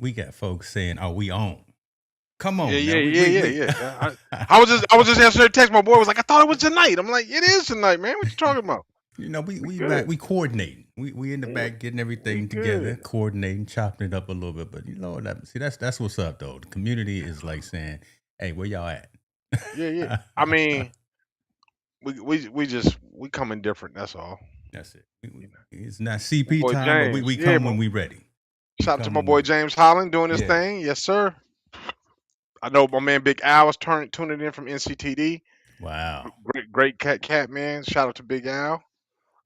we got folks saying, "Oh, we own." Come Yeah, on yeah, now, yeah, yeah, we yeah. I was just answering a text. My boy was like, I thought it was tonight. I'm like, it is tonight, man. What you talking about? We we back, good. we coordinating. We in the Yeah, back getting we everything together, good. coordinating, chopping it up a little bit. But see, that's what's up though. The community is like saying, "Hey, where y'all at?" Yeah, yeah. I mean, we coming different. That's all. That's it. You know, It's not my CP boy time, but James. we Yeah, come when we ready. We shout out to come my when we boy ready. James Holland doing his Yeah, thing. Yes, sir. I know my man Big Al was tuning in from NCTD. wow. Great cat man. Shout out to Big Al.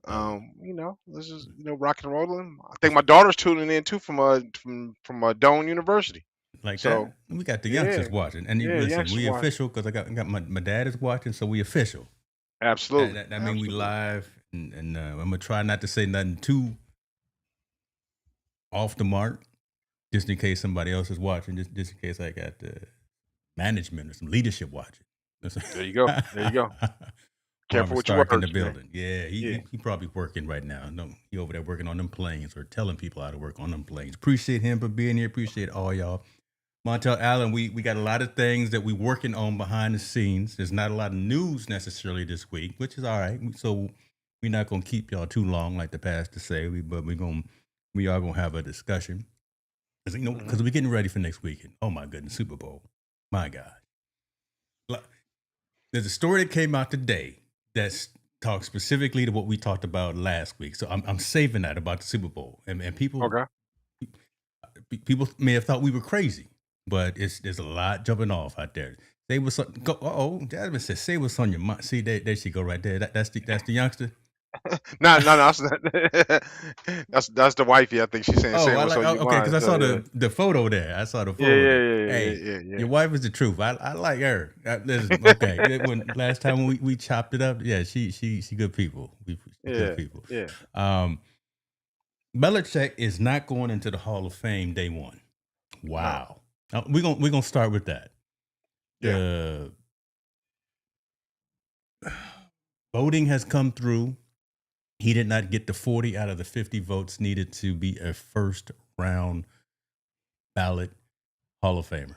Love it. This is rock and rolling. I think my daughter's tuning in too from Doane University. Like So that. We got the yeah, youngsters watching, and yeah, listen, youngsters we watch. official because I got my dad is watching, so we official. Absolutely, That mean we absolutely. live, and I'm gonna try not to say nothing too off the mark, just in case somebody else is watching, just in case I got the management or some leadership watching. There you go. There you go. Farmer Careful with your Stark in the words, man. building. Yeah, Yeah. he probably working right now. No, he over there working on them planes or telling people how to work on them planes. Appreciate him for being here. Appreciate all y'all. Montel Allen, we got a lot of things that we're working on behind the scenes. There's not a lot of news necessarily this week, which is all right. So we're not gonna keep y'all too long, like the pastor say. But we are gonna have a discussion because Hmm. we're getting ready for next weekend. Oh my goodness, Super Bowl, my God. There's a story that came out today that's talks specifically to what we talked about last week. So I'm saving that about the Super Bowl, and Okay. people may have thought we were crazy, but there's a lot jumping off out there. Say what's on. Go. Oh, Jasmine says, "Say what's on your mind." See, there she go right there. That's the youngster. No, no, no. That's the wifey. I think she's saying, Oh, "Say I what's like. on Oh, your okay, because mind." I So saw yeah, the photo there. I saw the yeah, photo yeah, there. yeah, Hey, yeah, your yeah, wife is the truth. I like her. Listen, okay. When last time we chopped it up, yeah, she good people. She good yeah, people. yeah. Um, Belichick is not going into the Hall of Fame day one. No, Wow. We're gonna start with that. yeah. The voting has come through. He did not get the 40 out of the 50 votes needed to be a first round ballot Hall of Famer.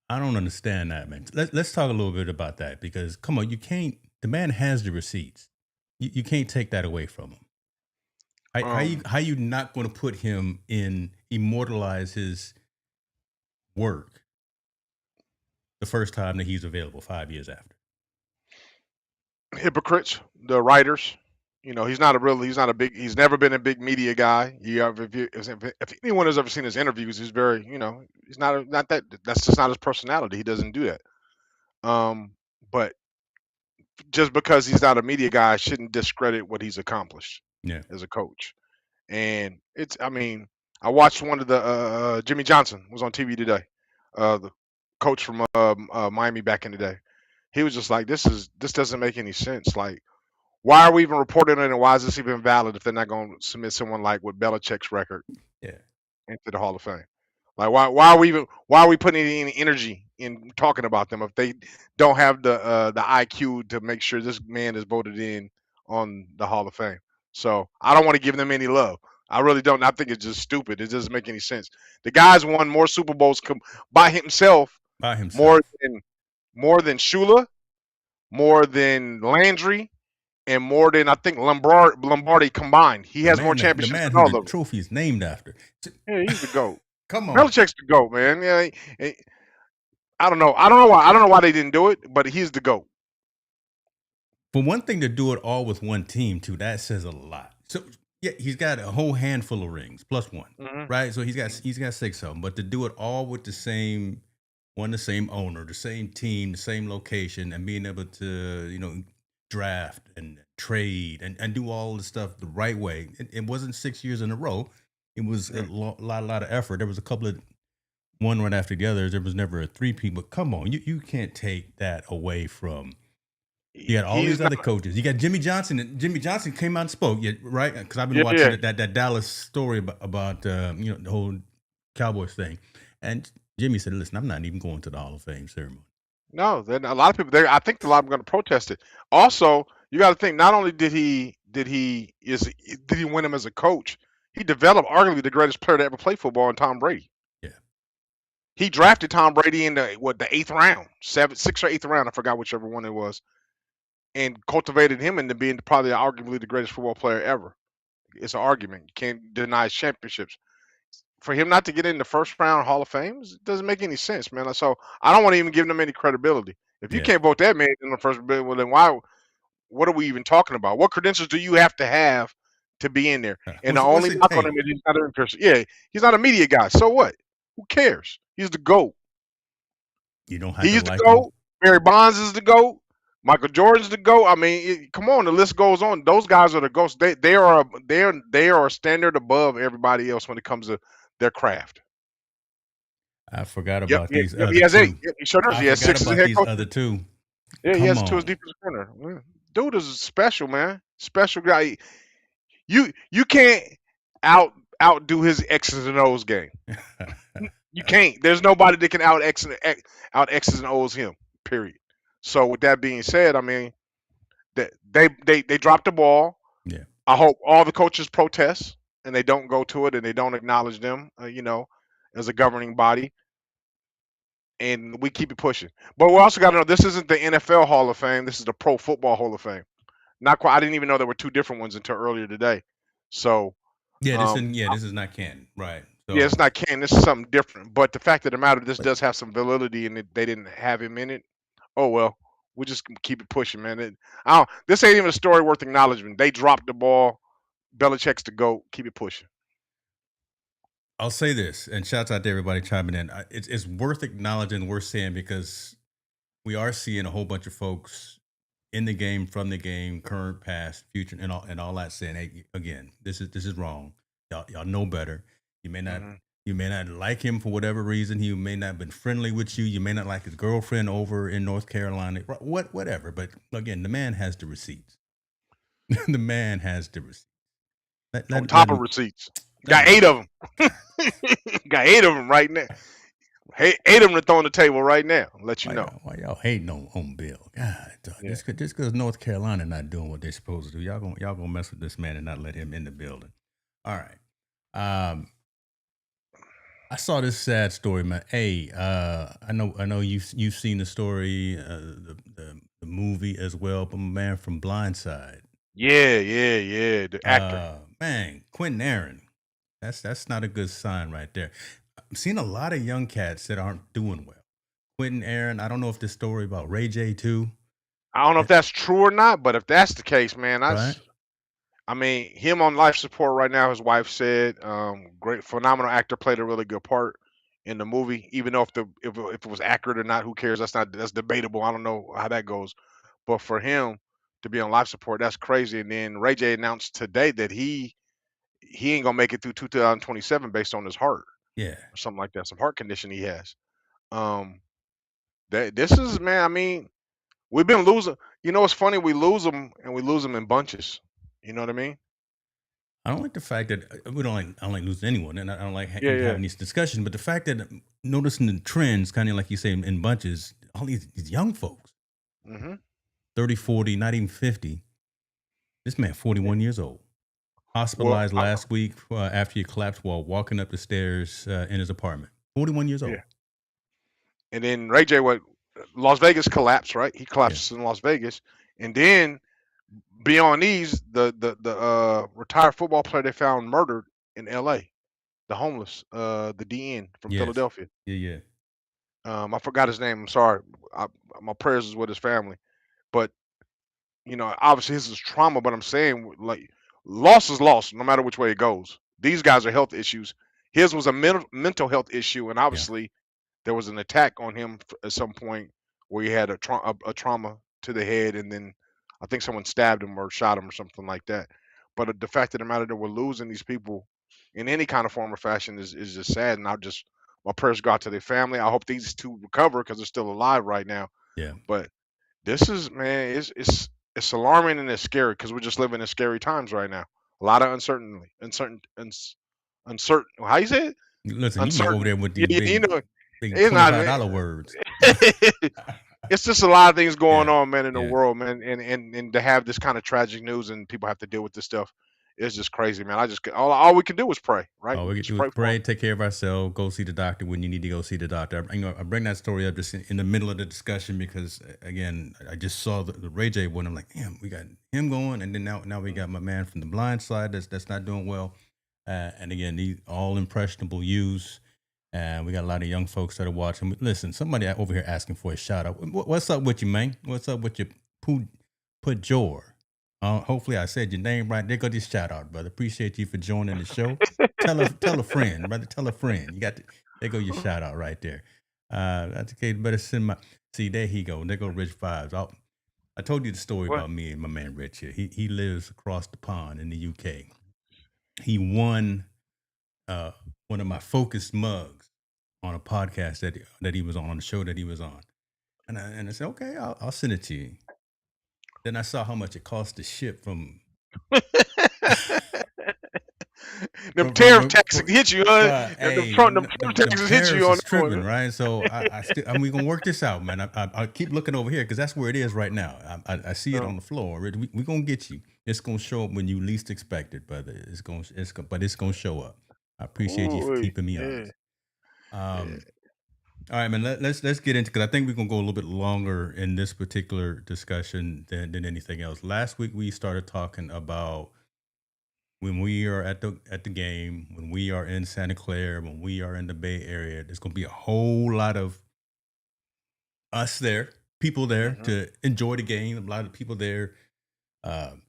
I don't understand that, man. Let's talk a little bit about that because come on, you can't. The man has the receipts. You can't take that away from him. Um, How you not going to put him in immortalize his work the first time that he's available 5 years after? Hypocrites, the writers. He's not a big. He's never been a big media guy. If anyone has ever seen his interviews, he's very, he's not that. That's just not his personality. He doesn't do that. Um, but just because he's not a media guy shouldn't discredit what he's accomplished Yeah. as a coach. And I mean, I watched one of the Jimmy Johnson was on TV today, the coach from Miami back in the day. He was just like, this doesn't make any sense. Like, why are we even reporting it, and why is this even valid if they're not going to submit someone like with Belichick's record Yeah. into the Hall of Fame? Like, why are we putting any energy in talking about them if they don't have the IQ to make sure this man is voted in on the Hall of Fame? So I don't want to give them any love. I really don't. I think it's just stupid. It doesn't make any sense. The guy's won more Super Bowls by himself, By more himself. than more than Shula, more than Landry, and more than I think Lombardi combined. He has more The championships man than who all the of them. trophy is named after. Yeah, he's the GOAT. Come on. Belichick's the GOAT, man. Yeah, I don't know. I don't know why they didn't do it, but he's the GOAT. For one thing to do it all with one team, too, that says a lot. So yeah, he's got a whole handful of rings plus one, Hmm. right? So he's got six of them. But to do it all with the same owner, the same team, the same location, and being able to draft and trade and do all the stuff the right way. It wasn't 6 years in a row. It was a lot of effort. There was a couple of one right after the other. There was never a three-peat. But come on, you can't take that away from you got all He's these not. other coaches. You got Jimmy Johnson. And Jimmy Johnson came out and spoke, yeah, right? Because I've been Yeah, watching yeah. that Dallas story about the whole Cowboys thing, and Jimmy said, "Listen, I'm not even going to the Hall of Fame ceremony." No, then a lot of people there. I think a lot of them are going to protest it. Also, you got to think. Not only did he win him as a coach, He developed arguably the greatest player to ever play football in Tom Brady. Yeah. He drafted Tom Brady in the 8th round, 6th or 8th round. I forgot whichever one it was, and cultivated him into being probably arguably the greatest football player ever. It's an argument. You can't deny his championships. For him not to get in the first round Hall of Fame it doesn't make any sense, man. So I don't want to even give them any credibility. If you Yeah. can't vote that man in the first, well, then why? What are we even talking about? What credentials do you have to be in there? And the What's only it knock on take? him is he's not an interest. Yeah, he's not a media guy. So what? Who cares? He's the GOAT. You don't have to He's the like him. GOAT. Barry Bonds is the GOAT. Michael Jordan's the GOAT. I mean, come on, the list goes on. Those guys are the GOATs. They are a standard above everybody else when it comes to their craft. I forgot Yep, about yep, these yep. He other has 8. two. Yep, he sure does. I He has forgot 6 as a about head these coach. other two. Yeah, he Come has 2 as on. defensive coordinator. Yeah. Dude is special, man. Special guy. You can't outdo his X's and O's game. You can't. There's nobody that can out X's and O's him. Period. So with that being said, I mean, they dropped the ball. Yeah. I hope all the coaches protest and they don't go to it and they don't acknowledge them, as a governing body, and we keep it pushing. But we also got to know this isn't the NFL Hall of Fame. This is the Pro Football Hall of Fame. Not quite. I didn't even know there were 2 different ones until earlier today. So Yeah, this um, isn't. Yeah, this is not canon, right? yeah, it's So not canon. This is something different. But the fact of the matter, this does have some validity, and they didn't have him in it. Oh well, we just keep it pushing, man. This ain't even a story worth acknowledgement. They dropped the ball. Belichick's the GOAT. Keep it pushing. I'll say this, and shouts out to everybody chiming in. It's worth acknowledging, worth saying, because we are seeing a whole bunch of folks in the game, from the game, current, past, future, and all that, saying, "Hey, again, this is wrong. Y'all know better. You may not Mhm. you may not like him for whatever reason. He may not have been friendly with you. You may not like his girlfriend over in North Carolina. Whatever. But again, the man has the receipts. The man has the receipts. On Let top of him receipts, let got him 8 go. of them. Got 8 of them right now. Hey, 8 of them to throw on the table right now. Let you know. Why y'all hating on Bill? God, dog, Yeah. just because North Carolina not doing what they're supposed to do, y'all gonna mess with this man and not let him in the building. All right. I saw this sad story, man. Hey, I know you've seen the story, the movie as well, but my man from Blindside, Yeah, yeah, yeah. The actor. man, Quentin Aaron. That's not a good sign right there. I'm seeing a lot of young cats that aren't doing well. Quentin Aaron. I don't know if this story about Ray J too, I don't know if that's true or not, but if that's the case, man, right? I mean, him on life support right now. His wife said, great, phenomenal actor, played a really good part in the movie. Even though if it was accurate or not, who cares? That's debatable. I don't know how that goes. But for him to be on life support, that's crazy. And then Ray J announced today that he ain't gonna make it through 2027 based on his heart Yeah. or something like that, some heart condition he has. Um, that this is, man. I mean, we've been losing. You know, it's funny. We lose them and we lose them in bunches. You know what I mean? I don't like the fact that we don't like. I don't like losing anyone, and I don't like Yeah, even yeah. having these discussions. But the fact that noticing the trends, kind of like you say, in bunches, all these young folks, Hmm. 30, 40, not even 50. This man, 41 years old, Well, hospitalized last week after he collapsed while walking up the stairs in his apartment. 41 years old. yeah. And then Ray J, what Las Vegas collapsed, right? He Yeah. collapsed in Las Vegas, and then beyond these, the retired football player they found murdered in L.A. The homeless, the DN from Yes. Philadelphia. Yeah. I forgot his name. I'm sorry. My prayers is with his family, but obviously this is trauma. But I'm saying, like, loss is loss, no matter which way it goes. These guys are health issues. His was a mental health issue, and Yeah. obviously there was an attack on him at some point where he had a trauma to the head, and then I think someone stabbed him or shot him or something like that. But the fact of the matter that we're losing these people in any kind of form or fashion is just sad. And my prayers go out to their family. I hope these two recover because they're still alive right now. Yeah. But this is, man, it's alarming and it's scary because we're just living in scary times right now. A lot of uncertain. How you say it? Listen, you be over Uncertain. there with Yeah, these yeah, big, big it's not. $25 words. It's just a lot of things going Yeah. on, man, in the Yeah. world, man, and to have this kind of tragic news and people have to deal with this stuff it's just crazy, man. All we can do is pray, right? All We we can can just do is pray for pray, them. take care of ourselves, go see the doctor when you need to go see the doctor. I bring that story up just in the middle of the discussion because, again, I just saw the Ray J one. I'm like, damn, we got him going, and then now we got my man from the blind side that's not doing well. And again, these all impressionable youths. And we got a lot of young folks that are watching. Listen, somebody over here asking for a shout out. What's up with you, man? What's up with you, put Jor? Hopefully, I said your name right. There go this shout out, brother. Appreciate you for joining the show. Tell a friend, brother. Tell a friend. There go your shout out right there. That's okay. Better send my. See, there he go. There go Rich Vibes. I told you the story What? about me and my man Rich here. He lives across the pond in the UK. He won uh, one of my focused mugs on a podcast that he was on the show that he was on, and I said, okay, I'll send it to you. Then I saw how much it cost to ship from Them from tariff taxes hit you, huh? hey, Them Trump them taxes hit you tariffs on is that one. tripping, right? So we gonna work this out, man. I keep looking over here because that's where it is right now. I see it on the floor. We gonna get you. It's gonna show up when you least expect it, brother. But it's gonna show up. I appreciate you for Ooh, keeping me yeah, honest. yeah. All right, man. Let's get into because I think we're gonna go a little bit longer in this particular discussion than anything else. Last week we started talking about when we are at the game, when we are in Santa Clara, when we are in the Bay Area. There's gonna be a whole lot of us there, people there Mhm. to enjoy the game. A lot of people there,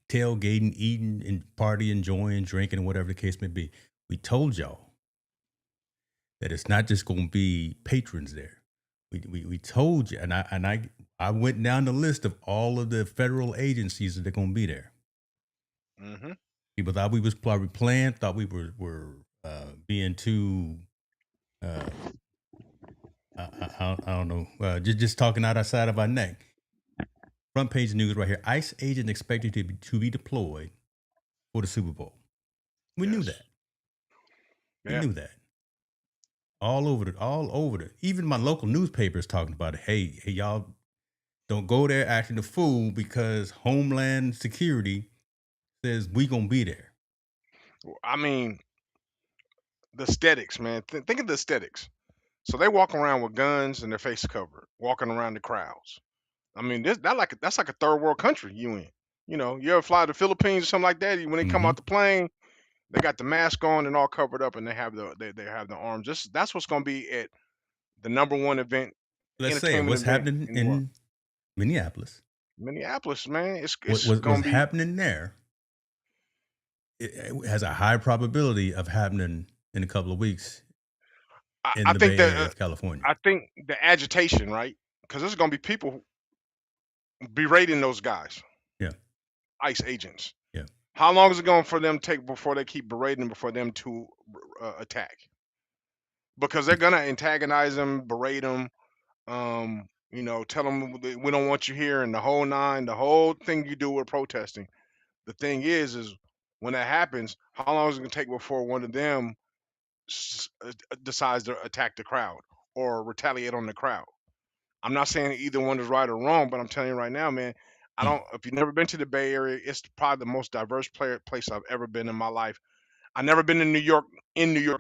tailgating, eating, and party, enjoying, drinking, whatever the case may be. We told y'all that it's not just gonna be patrons there. We told you, and I went down the list of all of the federal agencies that are going to be there. Mhm. People thought we was probably playing, thought we were being too. Uh, I don't know, just talking out outside of our neck. Front page news right here: ICE agent expected to be deployed for the Super Bowl. We knew Yes. that. We Yeah. knew that. All over the. Even my local newspaper is talking about it. Hey, y'all, don't go there acting a fool because Homeland Security says we gonna be there. I mean, the aesthetics, man. Think of the aesthetics. So they walk around with guns and their face covered, walking around the crowds. I mean, that's like a third world country you in. You know, you ever fly to the Philippines or something like that? When they come Mm-hmm. out the plane, they got the mask on and all covered up, and they have the arms. That's what's going to be at the number one Let's say it. entertainment What's event happening in the world. in Minneapolis? Minneapolis, man, What it's going was to be. happening there? It has a high probability of happening in a couple of weeks in I the think Bay that Area of California. I think the agitation, right? Because there's going to be people berating those guys, Yeah, ICE agents. yeah. How long is it going for them to take before they keep berating before them to attack? Because they're gonna antagonize them, berate them, tell them we don't want you here, and the whole nine, the whole thing you do with protesting. The thing is when that happens, how long is it gonna take before one of them decides to attack the crowd or retaliate on the crowd? I'm not saying either one is right or wrong, but I'm telling you right now, man. I Mm. don't. If you've never been to the Bay Area, it's probably the most diverse place I've ever been in my life. I've never been in New York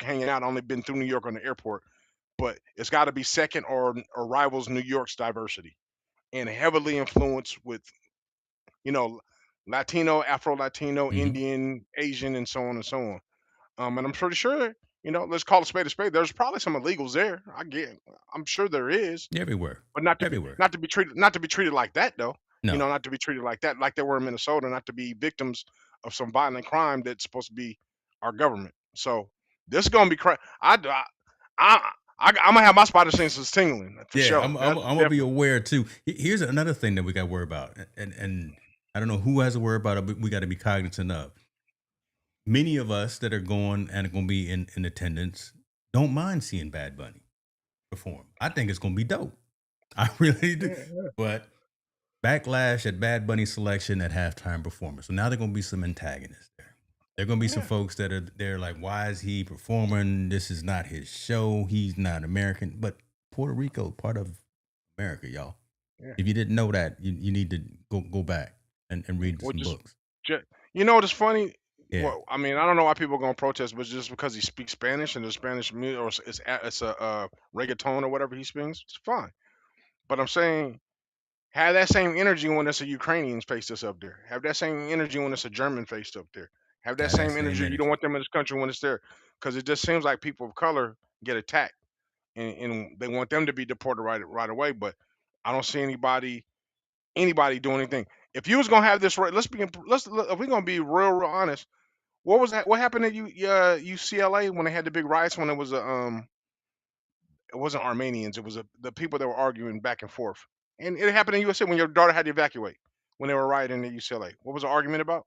hanging out. I've only been through New York on the airport, but it's got to be second or rivals New York's diversity and heavily influenced with you know Latino, Afro Latino, Mm-hmm. Indian, Asian, and so on and so on. And I'm pretty sure let's call a spade a spade. There's probably some illegals there. I'm sure there is, Everywhere, but everywhere. not to be treated like that though. No, Not to be treated like that, like they were in Minnesota, not to be victims of some violent crime that's supposed to be our government. So this is gonna be crazy. I'm gonna have my spider senses tingling for yeah. sure. I'm That's gonna be definitely. aware too. Here's another thing that we got to worry about, and I don't know who has to worry about it, but we got to be cognizant of. Many of us that are going and are going to be in attendance don't mind seeing Bad Bunny perform. I think it's going to be dope. I really do. Yeah, But backlash at Bad Bunny selection at halftime performance. So now there are going to be some antagonists there. There are going to be some yeah, folks that are there like, why is he performing? This is not his show. He's not American. But Puerto Rico, part of America, y'all. yeah. If you didn't know that, you need to go back and read Well, some books. ju- you know what's funny? Yeah, Well, I mean, I don't know why people are gonna protest, but just because he speaks Spanish and the Spanish music, or it's a reggaeton or whatever he speaks, it's fine. But I'm saying, have that same energy when it's a Ukrainian face that's up there. Have that same energy when it's a German face up there. Have that got that same same energy. You don't energy. want them in this country when it's there, because it just seems like people of color get attacked, and they want them to be deported right away. But I don't see anybody doing anything. If you was gonna have this right, if we're gonna be real honest, what was that? What happened at UCLA when they had the big riots when it was it wasn't Armenians, it was the people that were arguing back and forth, and it happened in USA when your daughter had to evacuate when they were rioting at UCLA. What was the argument about?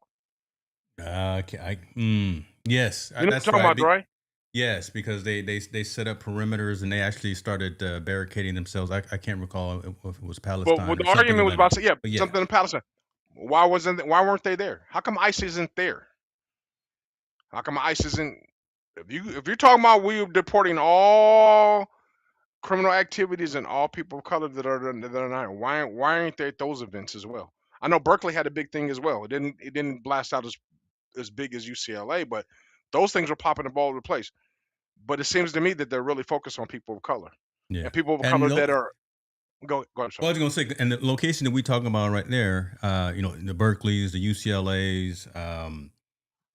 Yes, You know what that's I'm talking right. about, right? Yes, because they set up perimeters and they actually started barricading themselves. I can't recall if it was But what Palestine or the something argument of was that about, nature. yeah, But yeah, something in Palestine. Why weren't they there? How come ICE isn't there? How come ICE isn't? If you're talking about we deporting all criminal activities and all people of color that are not, why aren't they at those events as well? I know Berkeley had a big thing as well. It didn't blast out as big as UCLA, but those things were popping up all over the place. But it seems to me that they're really focused on people of color yeah. and people of And color that are go. I'm well, sorry. I was gonna say, and the location that we talking about right there, the Berkeley's, the UCLA's,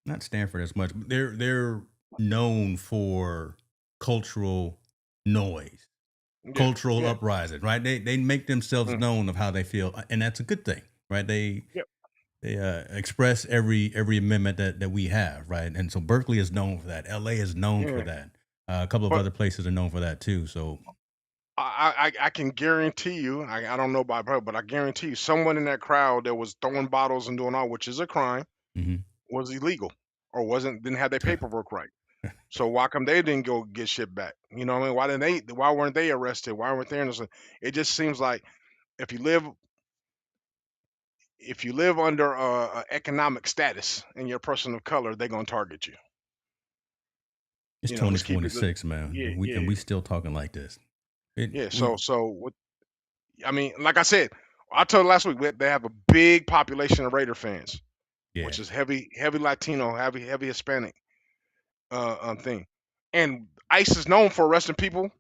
not Stanford as much. But they're known for cultural noise, Yeah, cultural yeah, uprising, right? They make themselves mm, known of how they feel, and that's a good thing, right? yep, They express every amendment that we have, right? And so Berkeley is known for that. LA is known for yeah. that. A couple of But other places are known for that too. So I can guarantee you, I don't know about bro, but I guarantee you, someone in that crowd that was throwing bottles and doing all, which is a crime, mhm. was illegal or didn't have their paperwork right. So why come they didn't go get shit back? You know what I mean? Why weren't they arrested? Why weren't they in this? It just seems like if you live if you live under a economic status and you're a person of color, they're gonna target you. It's Let's keep it. 2026, man, Yeah, and we yeah, and we still talking like this. It yeah. we So what? I mean, like I said, I told you last week they have a big population of Raider fans, Yeah, which is heavy Latino, heavy Hispanic thing, and ICE is known for arresting people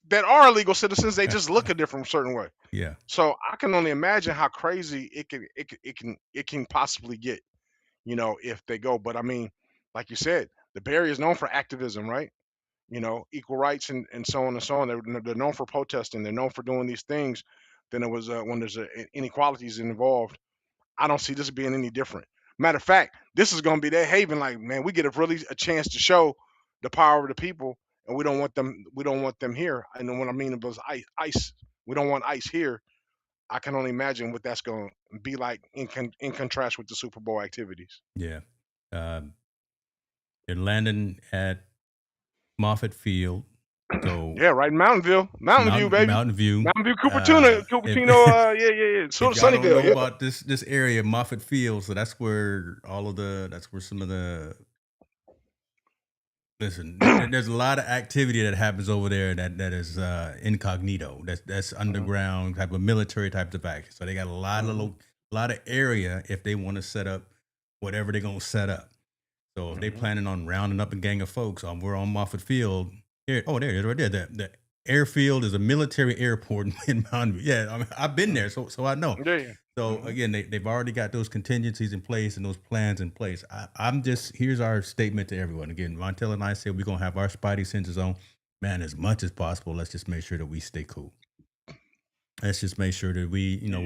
that are illegal citizens. They just look a different certain way. yeah, So I can only imagine how crazy it can possibly get, if they go. But I mean, like you said, the Bay Area is known for activism, right? Equal rights and so on and so on. They're known for protesting. They're known for doing these things. Then it was when there's inequalities involved. I don't see this being any different. Matter of fact, this is going to be their haven. Like, man, we get a chance to show the power of the people, and we don't want them. We don't want them here. And then what I mean was ICE. We don't want ICE here. I can only imagine what that's going to be like in contrast with the Super Bowl activities. yeah. Um, they're landing at Moffett Field, so Yeah, right in Mountain View, baby. Mountain View. Mountain View, If Cupertino. Yeah. if y'all don't Sunnyvale. know Yeah. about this area, Moffett Field, so that's where some of the listen. There's a lot of activity that happens over there that is incognito. That's Mhm, underground type of military types of action. So they got a mhm, lot of area if they want to set up whatever they're gonna set up. So if they mhm. planning on rounding up a gang of folks, we're on Moffett Field. Here, oh, there it is, right there. The airfield is a military airport in Mountain View. Yeah, I mean, I've been there, so I know. Yeah. So Mhm. again, they've already got those contingencies in place and those plans in place. I'm just here's our statement to everyone. Again, Montel and I said we're gonna have our spidey senses on. Man, as much as possible, let's just make sure that we stay cool. Let's just make sure that Yeah.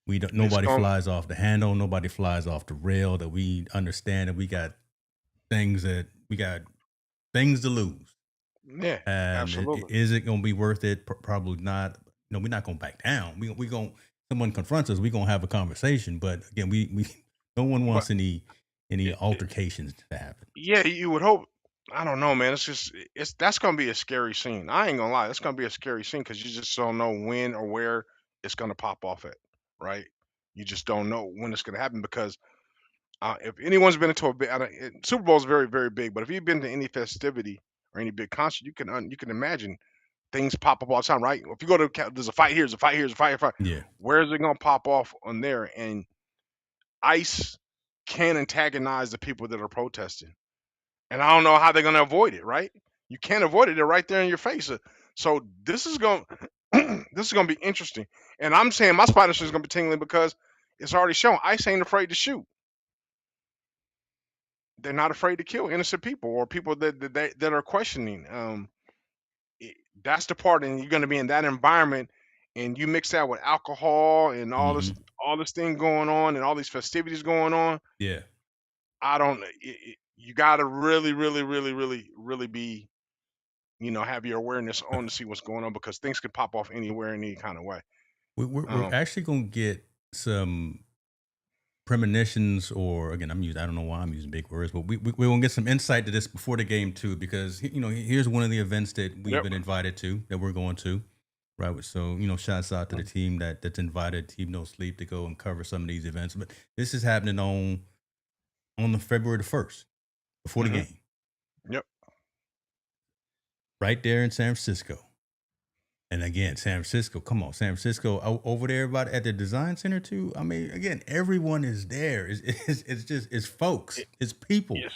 we don't It's nobody going. flies off the handle, nobody flies off the rail. That we understand that we got things to lose. Yeah. And Absolutely. is it going to be worth it? Probably not. No, we're not going to back down. We going someone confronts us, we're going to have a conversation. But again, we no one But wants any it, it, altercations to happen. yeah, you would hope. I don't know, man. It's that's gonna be a scary scene. I ain't gonna lie. That's gonna be a scary scene because you just don't know when or where it's gonna pop off at, right? You just don't know when it's gonna happen because if anyone's been into a big Super Bowl is very very big, but if you've been to any festivity or any big concert, you can imagine things pop up all the time, right? If you go to there's a fight here, there's a fight here, there's a fight here, fight. Yeah, Where is it gonna pop off on there? And ICE. can antagonize the people that are protesting. And I don't know how they're gonna avoid it, right? You can't avoid it. They're right there in your face. So this is going this is gonna be interesting. And I'm saying my spider sense is gonna be tingling because it's already shown ICE ain't afraid to shoot. They're not afraid to kill innocent people or people that are questioning. That's the part, and you're gonna be in that environment, and you mix that with alcohol and Hmm. all this thing going on and all these festivities going on. Yeah. I don't. You got to really, really, really, really, really be, have your awareness on to see what's going on because things can pop off anywhere in any kind of way. We're Um, actually gonna get some premonitions, or again, I don't know why I'm using big words, but we're gonna get some insight to this before the game too, because here's one of the events that we've yep. been invited to, that we're going to, right? So shouts out to the team that's invited, Team No Sleep, to go and cover some of these events. But this is happening on the February 1st, before the Hmm. game, Yep. right there in San Francisco. And again, San Francisco, come on, San Francisco, over there about at the design center too. I mean, again, everyone is there. It's just it's folks, It, it's people. it's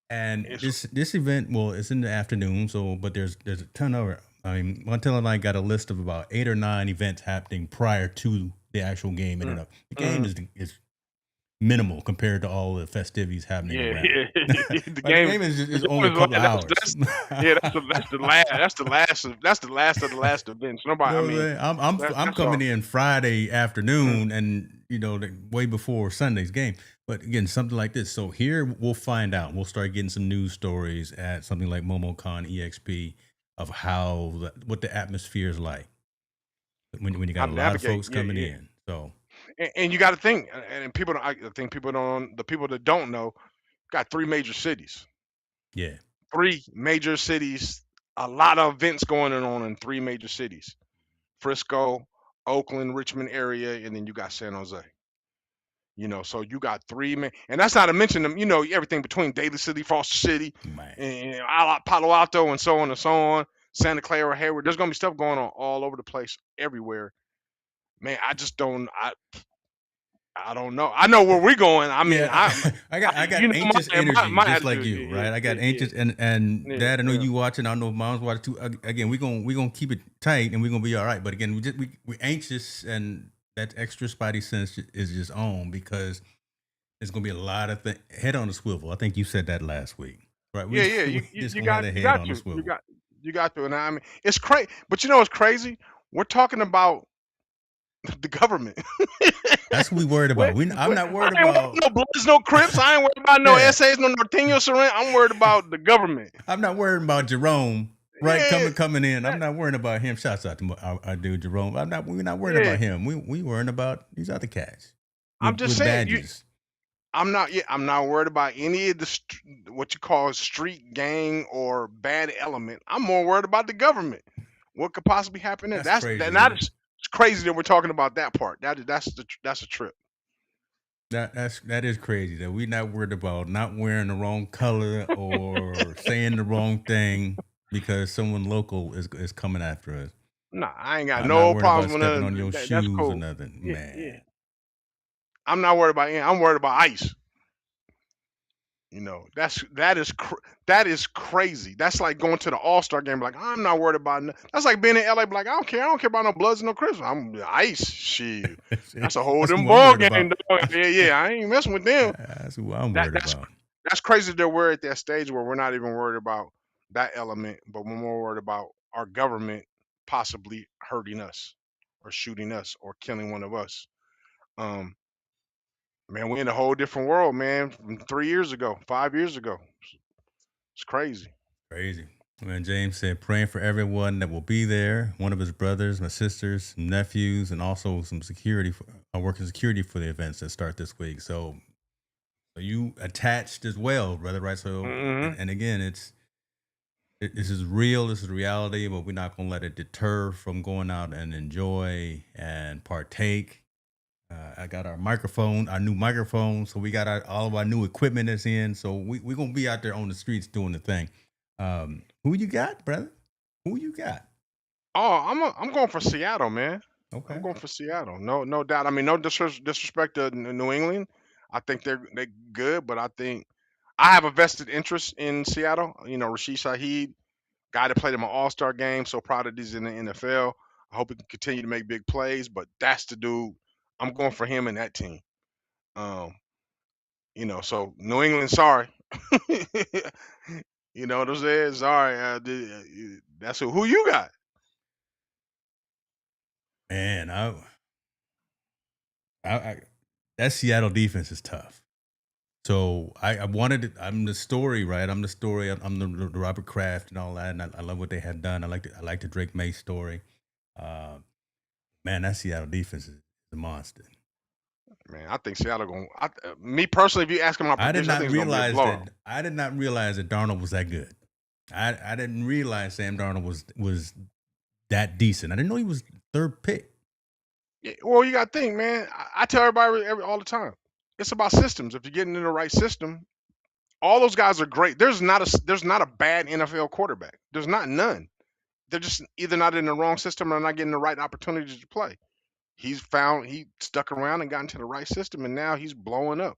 And it's this event, well, it's in the afternoon, so but there's a ton of. I mean, Montel and I got a list of about 8 or 9 events happening prior to the actual game. And the game mm, is minimal compared to all the festivities happening yeah, around. the Right, the game. game The is game only a is like couple of hours. yeah. That's the last events. You Nobody. I know what I'm mean, saying? I'm that's all. coming in Friday Mm, afternoon, and way before Sunday's game. But again, something like this. So here we'll find out. We'll start getting some news stories at something like MomoCon EXP of what the atmosphere is like when you how got a to lot of navigate? folks Yeah, coming yeah. in. So And you got to think, and people don't. I think people don't. The people that don't know got 3 major cities. yeah, 3 major cities. A lot of events going on in 3 major cities: Frisco, Oakland, Richmond area, and then you got San Jose. So you got and that's not to mention them. Everything between Daly City, Foster City, man, and Palo Alto, and so on and so on. Santa Clara, Hayward. There's gonna be stuff going on all over the place, everywhere. Man, I just don't. I don't know. I know where we're going. I mean, yeah. I got my anxious energy my just like attitude. you, right? I Yeah, got yeah, anxious, and yeah, Dad, I know yeah. you watching. I know Mom's watching too. Again, we gonna keep it tight, and we're gonna be all right. But again, we anxious, and that extra spidey sense is just on because there's gonna be a lot of head on the swivel. I think you said that last week, right? Yeah, yeah. We You, you just you gonna have got the you head got on the to you swivel. got you got to. And I mean, it's crazy. But what's crazy? We're talking about the government. That's what we worried we about. I'm not I worried ain't worried about. about no Bloods, no Crips. I ain't worried about no Yeah, essays, no Norteño Sorrent. I'm worried about the government. I'm not worried about Jerome. Right, Yeah, coming in. I'm that, not worrying about him. Shouts out to our dude Jerome. We're not worrying yeah. about him. We worrying about these other cats I'm just with saying. badges. I'm not. Yeah, I'm not worried about any of the what you call street gang or bad element. I'm more worried about the government. What could possibly happen there? That's That's crazy, that. isn't Not it? as it's crazy that we're talking about that part. That's a trip. That is crazy that we're not worried about not wearing the wrong color or saying the wrong thing because someone local is coming after us. Nah, I ain't got I'm not no worried about problems with stepping none. on your That's shoes or cool. nothing, Yeah, yeah. man. I'm not worried about. I'm worried about ICE. That is crazy. That's like going to the All Star game. Like I'm not worried about. That's like being in LA. Like I don't care. I don't care about no Bloods and no Crips. I'm ICE. Shit. That's a whole That's them who I'm ball worried game. about. Dog. Yeah, yeah. I ain't messing with them. That's who I'm That worried that's about. that's crazy that we're at that stage where we're not even worried about that element, but we're more worried about our government possibly hurting us or shooting us or killing one of us. Um, Man, we're in a whole different world, man, from 3 years ago, 5 years ago. It's crazy. Crazy. Man, James said praying for everyone that will be there. One of his brothers, my sisters, some nephews, and also some security, working security for the events that start this week. So you attached as well, brother, right? So, Hmm. and again, this is real. This is reality, but we're not gonna let it deter from going out and enjoy and partake. I got our new microphone. So we got all of our new equipment that's in. So we're gonna be out there on the streets doing the thing. Who you got, brother? Who you got? Oh, I'm going for Seattle, man. I'm Okay. going for Seattle. No doubt. I mean, no disrespect to New England. I think they're good, but I think I have a vested interest in Seattle. You know, Rashid Shaheed, guy that played in my All-Star game, so proud that he's in the NFL. I hope he can continue to make big plays, but that's the dude. I'm going for him in that team. Um, you know, so New England, sorry. You know what I'm saying? Sorry. That's who you got. Man, that Seattle defense is tough. So I wanted it. I'm the story, right? I'm the story. I'm the Robert Kraft and all that, and I love what they have done. I like the Drake May story. Uh, man, that Seattle defense is a monster. Man, I think Seattle going. Me personally, if you ask him my I did prediction, I not think it's going to be a realize blowout. that. I did not realize that Darnold was that good. I didn't realize Sam Darnold was that decent. I didn't know he was third pick. Yeah, well, you got to think, man. I tell everybody all the time, it's about systems. If you're getting in the right system, all those guys are great. There's not a bad NFL quarterback. There's not none. They're just either not in the wrong system or not getting the right opportunities to play. He stuck around and got into the right system, and now he's blowing up.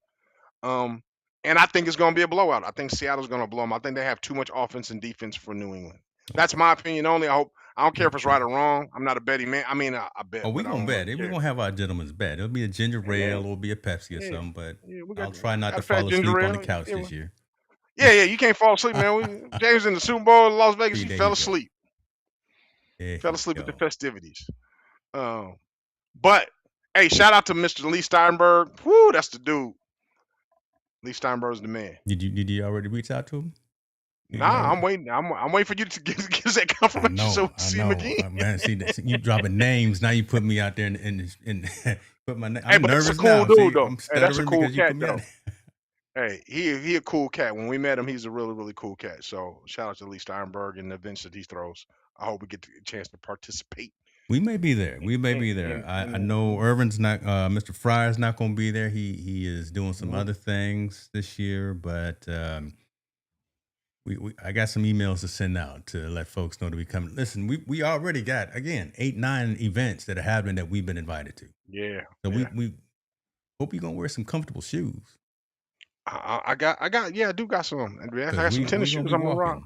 Um, and I think it's going to be a blowout. I think Seattle's going to blow them. I think they have too much offense and defense for New England. That's my opinion only. I don't care if it's right or wrong. I'm not a betting man. I mean, I bet, Oh, we but I gonna don't bet. really We're care. gonna have our gentleman's bet. It'll be a ginger Yeah, ale, it'll be a Pepsi or yeah, something, but yeah. We I'll try not got to a fat fall ginger asleep on the ale. couch Yeah, this year. yeah. You can't fall asleep, man. James in the Super Bowl in Las Vegas, See, he there fell you go. asleep. There Fell you asleep at the go. festivities. But hey, shout out to Mr. Lee Steinberg. Whoo, that's the dude. Lee Steinberg's the man. Did you already reach out to him? Nah, I'm waiting. I'm waiting for you to give us that confirmation so we I see him know, again. man. See, you dropping names now. You put me out there and put my name. Hey, I'm but that's a nervous cool now. dude See, though. I'm Hey, that's a stuttering cool because you cat put me out. though. Hey, he a cool cat. When we met him, he's a really, really cool cat. So shout out to Lee Steinberg and the events that he throws. I hope we get a chance to participate. We may be there. We may be there. I know Irvin's not. Mr. Fry's not going to be there. He is doing some other things this year, but I got some emails to send out to let folks know to be coming. Listen, we already got again 8-9 events that are happening that we've been invited to. Yeah. So yeah. we hope you're gonna wear some comfortable shoes. I do got some. I got 'Cause some tennis shoes. I'm gonna rock.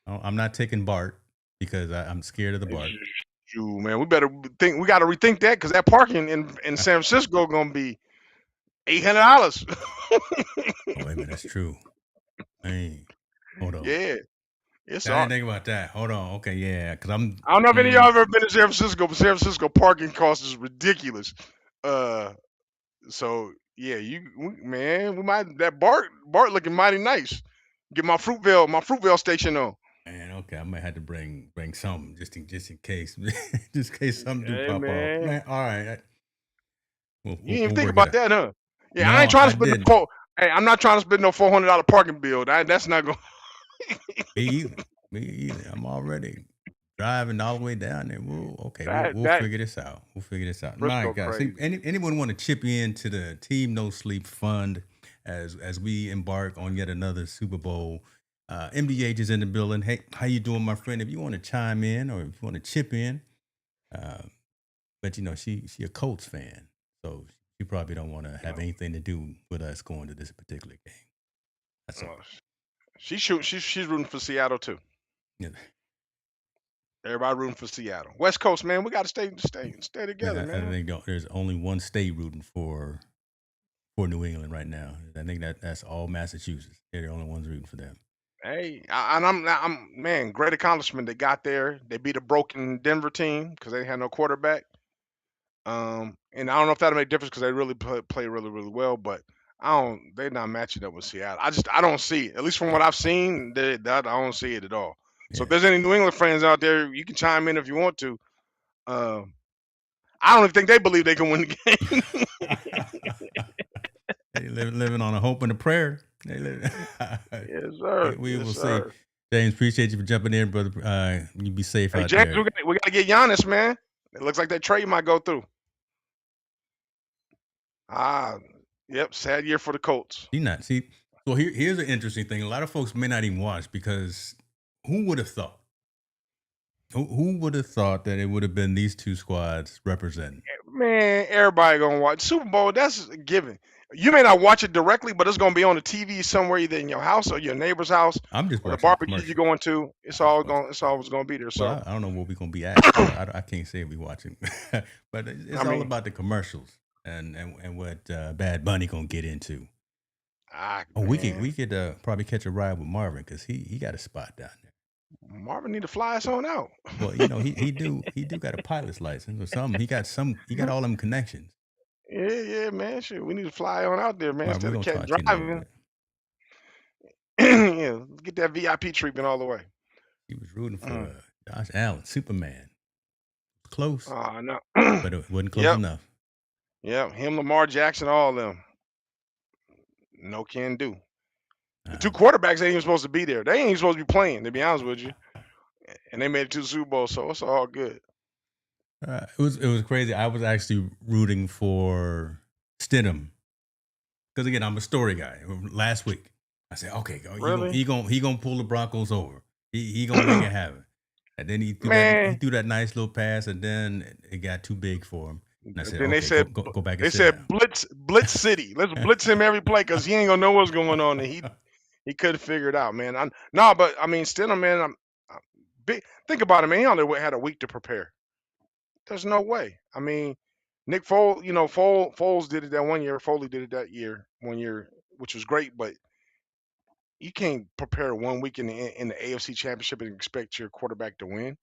I'm not taking Bart because I'm scared of the Bart. You man, we better think. We got to rethink that because that parking in San Francisco gonna be $800. Oh, wait a minute, that's true. Hey, hold on. Yeah, it's I all. didn't think about that. Hold on. Okay, yeah, because I don't know if any of y'all have ever been to San Francisco, but San Francisco parking cost is ridiculous. So yeah, we might that Bart looking mighty nice. Get my Fruitvale station on. Man, okay, I might have to bring something just in case, just in case something do Hey, pop man. off. Man, all right. You didn't even think about that, huh? Yeah, I ain't trying to spend Hey, I'm not trying to spend no $400 parking bill. That's not going. Me either. I'm already driving all the way down there. We'll figure this out. We'll figure this out. All right, guys. See, anyone want to chip in to the Team No Sleep Fund as we embark on yet another Super Bowl? MDH is in the building. Hey, how you doing, my friend? If you want to chime in or if you want to chip in, but she a Colts fan, so she probably don't want to have anything to do with us going to this particular game. That's all. She's rooting for Seattle too. Yeah. Everybody rooting for Seattle. West Coast, man, we got to stay together, man. I think there's only one state rooting for New England right now. I think that's all Massachusetts. They're the only ones rooting for them. Hey, I'm man, great accomplishment. They got there. They beat a broken Denver team because they had no quarterback. And I don't know if that'll make a difference because they really play really, really well, but they're not matching up with Seattle. I don't see it. At least from what I've seen, I don't see it at all. Yeah. So if there's any New England fans out there, you can chime in if you want to. I don't even think they believe they can win the game. They living on a hope and a prayer. They live. Yes, sir. We will see. James, appreciate you for jumping in, brother. You be safe out James, there. We got to get Giannis, man. It looks like that trade might go through. Yep, sad year for the Colts. So here's an interesting thing. A lot of folks may not even watch because who would have thought? Who would have thought that it would have been these two squads representing? Man, everybody gonna watch Super Bowl. That's a given. You may not watch it directly, but it's gonna be on the TV somewhere, either in your house or your neighbor's house I'm just or the watching the barbecue you're commercials. going to. It's I'm just all watching. going. It's always gonna be there. Well, So I don't know what we're gonna be at, so I can't say we watching, but I it's all mean, about the commercials and what Bad Bunny gonna get into. Oh, man, we could probably catch a ride with Marvin because he got a spot down there. Marvin need to fly us on out. Well, he do got a pilot's license or something. He got all them connections. Yeah, man. Shit, we need to fly on out there, man, Marvin, we're instead of gonna cat talk to you in a little driving. bit. Yeah, get that VIP treatment all the way. He was rooting for Mm. Josh Allen, Superman. Close, No. but it wasn't close Yep, enough. yep. Him, Lamar Jackson, all of them. No can do. The two Uh, quarterbacks ain't even supposed to be there. They ain't even supposed to be playing, to be honest with you. And they made it to the Super Bowl, so it's all good. it was crazy. I was actually rooting for Stidham because again, I'm a story guy. Last week, I said, okay, Really? he gonna pull the Broncos over. He gonna make it happen. And then he Man. threw that nice little pass, and then it got too big for him. And I said, Then they okay, said go back and they sit said down. blitz city. Let's blitz him every play because he ain't gonna know what's going on, and he couldn't figure it out, man. No, but I mean, Stidham, man. I'm big. Think about it, man. He only had a week to prepare. There's no way. I mean, Nick Foles, Foles did it that one year. Foley did it that year, one year, which was great. But you can't prepare 1 week in the AFC Championship and expect your quarterback to win.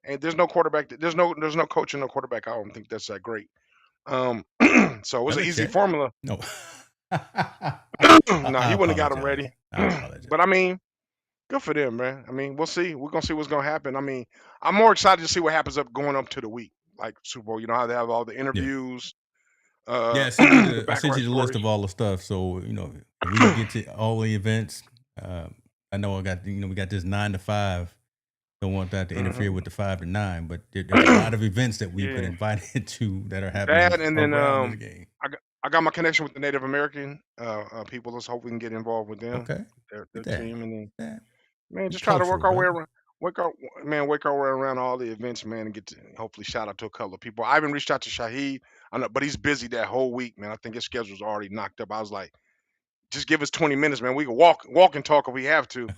And there's no quarterback. There's no coach and no quarterback. I don't think that's that great. Um, so it was an easy Belichick? formula. No. No, he I wouldn't have got him apologize. ready. I apologize. But I mean, good for them, man. I mean, we'll see. We're gonna see what's gonna happen. I mean, I'm more excited to see what happens up going up to the week, like Super Bowl. You know how they have all the Yeah. interviews, Yeah, the I sent background you the list stories. of all the stuff. So if we can get to all the events. I know I got we got this 9 to 5. Don't want that to interfere Hmm. with the 5 to 9, but there's a lot of events that we've been Yeah, invited to that are happening that and then around this game. I got my connection with the Native American people. Let's hope we can get involved with them, Okay, their get that. team, and then That man, just try to work cultural, our way brother. around. Work our way around all the events, man, and get to hopefully shout out to a couple of people. I haven't reached out to Shaheed, I know, but he's busy that whole week, man. I think his schedule's already knocked up. I was like, just give us 20 minutes, man. We can walk and talk if we have to.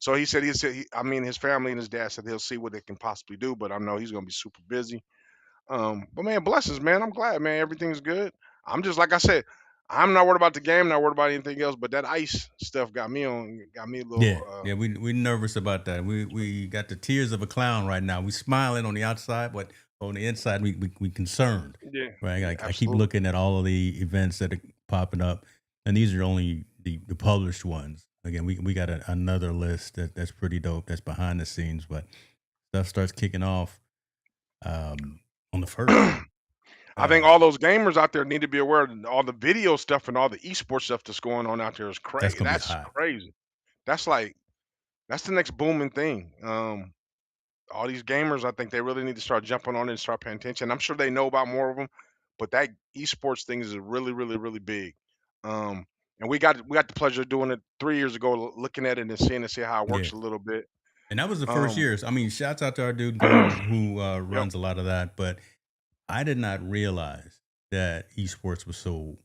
So I mean, his family and his dad said he'll see what they can possibly do, but I know he's gonna be super busy. But man, blessings, man. I'm glad, man. Everything's good. I'm just like I said, I'm not worried about the game, not worried about anything else. But that ice stuff got me a little. Yeah, yeah, we nervous about that. We got the tears of a clown right now. We smiling on the outside, but on the inside we concerned. Yeah, Right, yeah, I keep absolutely. looking at all of the events that are popping up, and these are only the published ones. Again, we got another list that's pretty dope. That's behind the scenes, but stuff starts kicking off on the first. I think Uh, all those gamers out there need to be aware of all the video stuff and all the esports stuff that's going on out there is that's crazy. gonna be That's hot. crazy. That's like that's the next booming thing. All these gamers, I think they really need to start jumping on it and start paying attention. I'm sure they know about more of them, but that esports thing is really, really, really big. Um, and we got the pleasure of doing it 3 years ago, looking at it and seeing to see how it Yeah, works a little bit. and that was the first Um, year. I mean, shouts out to our dude Gordon who yep, runs a lot of that. But I did not realize that esports was so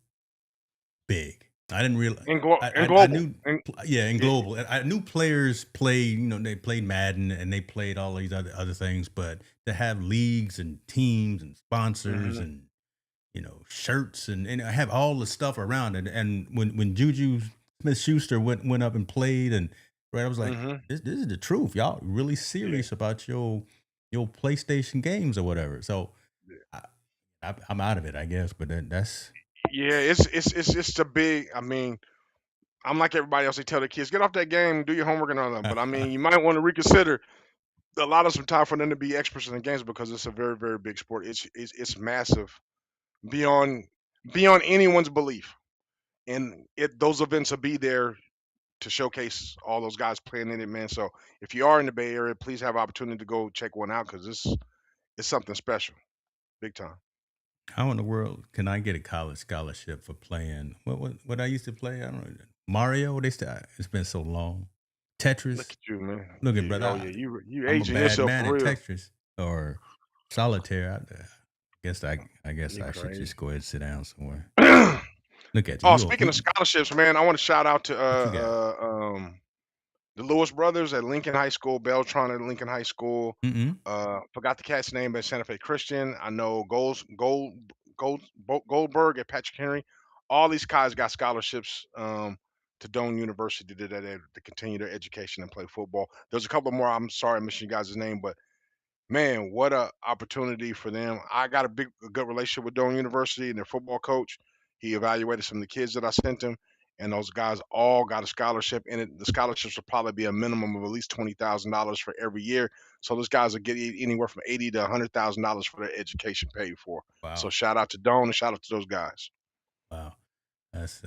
big. I didn't realize. and I global, knew, and yeah, in yeah, global, I knew players played. They played Madden and they played all these other things. But to have leagues and teams and sponsors hmm and shirts and have all the stuff around it. And when Juju Smith Schuster went up and played, and right, I was like, hmm this is the truth. Y'all really yeah, serious about your PlayStation games or whatever. So I, I'm out of it, I guess. But that's yeah. It's a big. I mean, I'm like everybody else. They tell their kids get off that game, do your homework and all that. But I mean, you might want to reconsider a lot of some time for them to be experts in the games because it's a very, very big sport. It's massive beyond anyone's belief, and those events will be there to showcase all those guys playing in it, man. So if you are in the Bay Area, please have opportunity to go check one out because it's something special, big time. how in the world can I get a college scholarship for playing what I used to play? I don't know. Mario. It's been so long. Look Tetris. at you, man. Look at Oh brother. yeah, you I'm a aging bad yourself man for at real. Tetris or solitaire. I guess I You should crazy. just go ahead and sit down somewhere. Look at you. Oh, You speaking of you scholarships, man, I want to shout out to what you got? the Lewis brothers at Lincoln High School, Beltron at Lincoln High School. Mm-mm. Forgot the cat's name at Santa Fe Christian. I know Goldberg at Patrick Henry. All these guys got scholarships to Doane University to continue their education and play football. There's a couple more. I'm sorry, I'm missing you guys' name, but man, what a opportunity for them. I got a good relationship with Doane University and their football coach. He evaluated some of the kids that I sent him, and those guys all got a scholarship. And the scholarships will probably be a minimum of at least $20,000 for every year. So those guys will get anywhere from $80 to $100,000 for their education paid for. So Wow. shout out to Doane and shout out to those guys. Wow. That's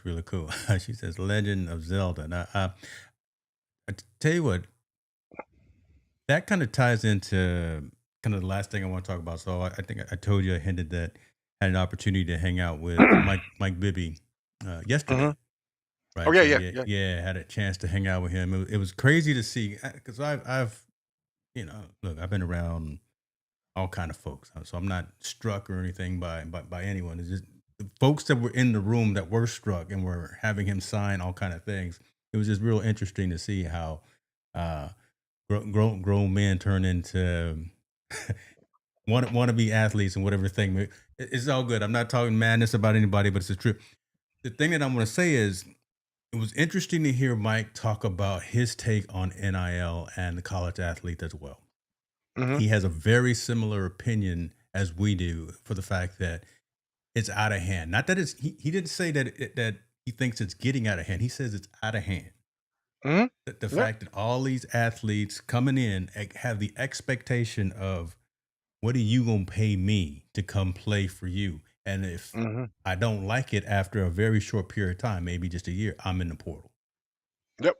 really cool. She says Legend of Zelda. And I tell you what, that kind of ties into kind of the last thing I want to talk about. So I think I told you I hinted that I had an opportunity to hang out with Mike Bibby Hmm. yesterday, Oh right? yeah, So yeah, yeah, yeah. yeah, had a chance to hang out with him. It was crazy to see because I've look, I've been around all kind of folks, so I'm not struck or anything by anyone. It's just the folks that were in the room that were struck and were having him sign all kind of things. It was just real interesting to see how uh, grown men turn into want to be athletes and whatever thing. It's all good. I'm not talking madness about anybody, but it's the truth. The thing that I'm going to say is it was interesting to hear Mike talk about his take on NIL and the college athlete as well. Hmm. He has a very similar opinion as we do for the fact that it's out of hand. Not that he didn't say that he thinks it's getting out of hand. He says it's out of hand. Hmm. The Yep. fact that all these athletes coming in have the expectation of what are you gonna pay me to come play for you? And if Hmm. I don't like it after a very short period of time, maybe just a year, I'm in the portal. Yep.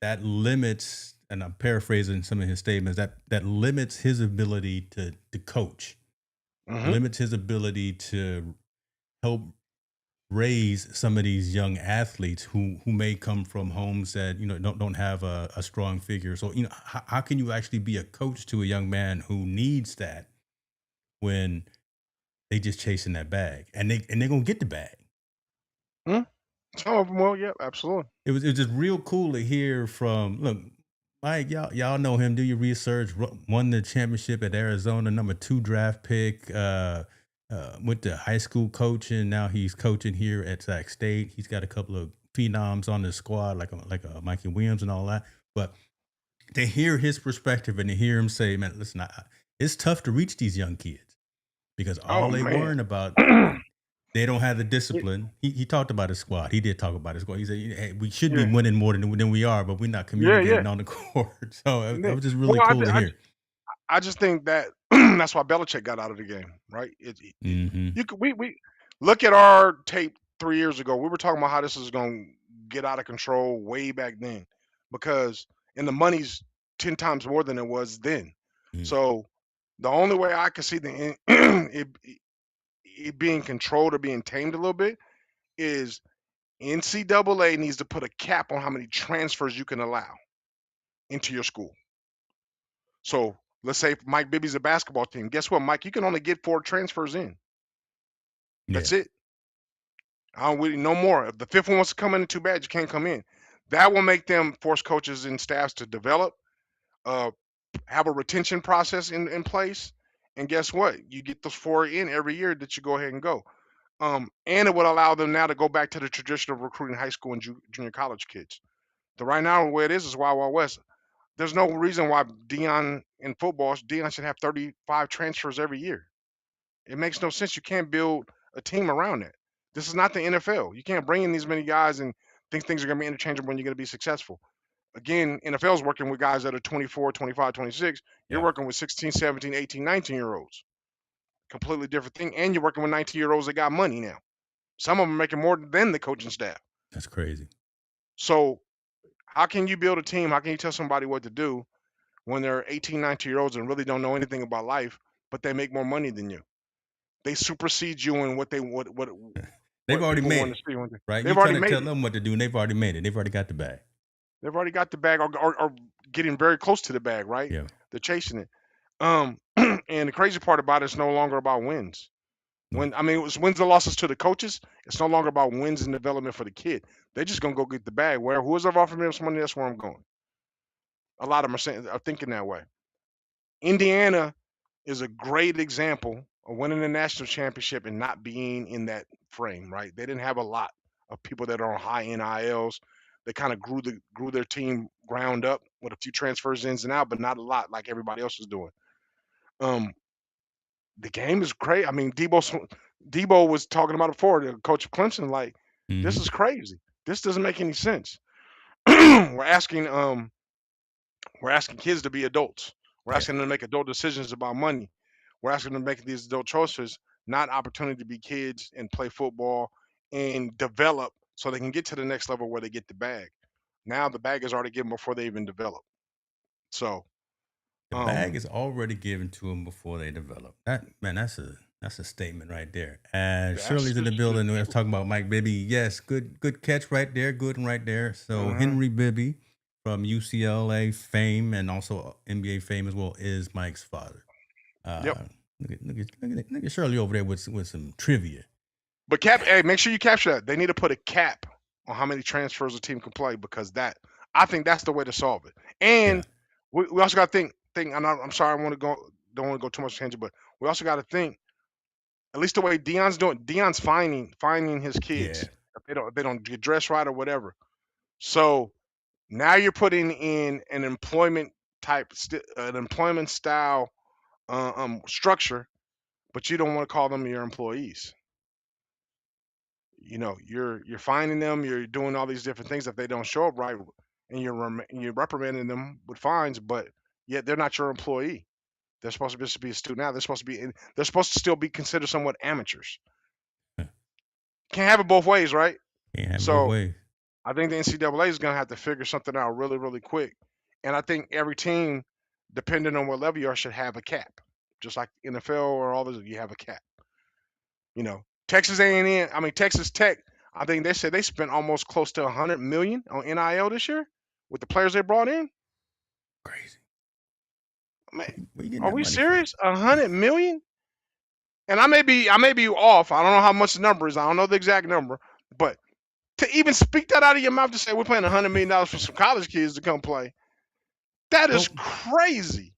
That limits, and I'm paraphrasing some of his statements, that limits his ability to coach, Hmm. limits his ability to help raise some of these young athletes who may come from homes that don't have a strong figure. So how can you actually be a coach to a young man who needs that when they just chasing that bag and they're gonna get the bag. Hmm. Some of them will. Yep. Absolutely. It was just real cool to hear from look Mike, y'all know him. Do your research. Won the championship at Arizona, number 2 draft pick. Went to high school coaching. Now he's coaching here at Sac State. He's got a couple of phenoms on the squad, like Mikey Williams and all that. But to hear his perspective and to hear him say, "Man, listen, it's tough to reach these young kids because Oh all they man. worrying about they don't have the discipline." He talked about his squad. He did talk about his squad. He said, "Hey, we should be Yeah. winning more than we are, but we're not Yeah. Yeah. communicating on the court." So it Yeah. was just really Well, cool to hear. I just think that that's why Belichick got out of the game, right? Hmm. You could we look at our tape 3 years ago. We were talking about how this is going to get out of control way back then, because and the money's 10 times more than it was then. So the only way I can see it being controlled or being tamed a little bit is NCAA needs to put a cap on how many transfers you can allow into your school. So let's say if Mike Bibby's a basketball team. Guess what, Mike? You can only get 4 transfers in. Yeah, That's it. I don't really no more. If the fifth one wants to come in, too bad you can't come in. That will make them force coaches and staffs to develop, uh, have a retention process in place. And guess what? You get those 4 in every year that you go ahead and go. And it would allow them now to go back to the tradition of recruiting high school and junior college kids. The right now the way it is Wild Wild West. There's no reason why Dion in football, Dion should have 35 transfers every year. It makes no sense. You can't build a team around that. This is not the NFL. You can't bring in these many guys and think things are going to be interchangeable when you're going to be successful. Again, NFL is working with guys that are 24, 25, 26. You're yeah, working with 16, 17, 18, 19-year-olds. Completely different thing. And you're working with 19-year-olds that got money now. Some of them are making more than the coaching staff. that's crazy. So how can you build a team? How can you tell somebody what to do when they're 18, 19-year-olds and really don't know anything about life, but they make more money than you? They supersede you in They've what already people made want it, to see. right? They've You already trying to made tell it. them what to do, and they've already made it. They've already got the bag. They've already got the bag, or getting very close to the bag, right? Yeah, They're chasing it. And the crazy part about it is no longer about wins. When I mean, it was wins and losses to the coaches. It's no longer about wins and development for the kid. They're just gonna go get the bag. Where who's ever offered me some money, that's where I'm going. A lot of them are thinking that way. Indiana is a great example of winning the national championship and not being in that frame. Right? They didn't have a lot of people that are on high NILs. They kind of grew their team ground up with a few transfers ins and out, but not a lot like everybody else is doing. Um, the game is great. I mean, Debo was talking about it before, the coach of Clemson, like, this Mhm. is crazy. This doesn't make any sense. we're asking kids to be adults. We're Yeah. asking them to make adult decisions about money. We're asking them to make these adult choices, not opportunity to be kids and play football and develop so they can get to the next level where they get the bag. Now the bag is already given before they even develop. So, The bag um, is already given to them before they develop. That man, that's a statement right there. that's Shirley's in the just the building. Let's truth. talk about Mike Bibby. Yes, good catch right there. Good one right there. So Mhm. Henry Bibby from UCLA fame and also NBA fame as well is Mike's father. Yep. Uh, look at Shirley over there with some trivia. But hey, make sure you capture that. They need to put a cap on how many transfers a team can play because I think that's the way to solve it. Yeah, And we also got to think. I'm sorry, don't want to go too much tangent, but we also got to think. At least the way Dion's doing, Dion's finding his yeah. kids if they don't get dressed right or whatever. So now you're putting in an an employment style structure, but you don't want to call them your employees. You're finding them, you're doing all these different things if they don't show up right, and you're reprimanding them with fines, but yet they're not your employee. They're supposed to just be a student now. They're supposed to still be considered somewhat amateurs. Can't have it both ways, right? Can't have it both So ways. I think the NCAA is going to have to figure something out really, really quick. And I think every team, depending on what level you are, should have a cap, just like NFL or all those. You have a cap. Texas A&M. I mean Texas Tech. I think they said they spent almost close to 100 million on NIL this year with the players they brought in. Crazy. Man, Where you getting are that we money from? serious? 100 million? And I may be off. I don't know how much the number is. I don't know the exact number. But to even speak that out of your mouth to say we're paying $100 million for some college kids to come play, that is Well, crazy.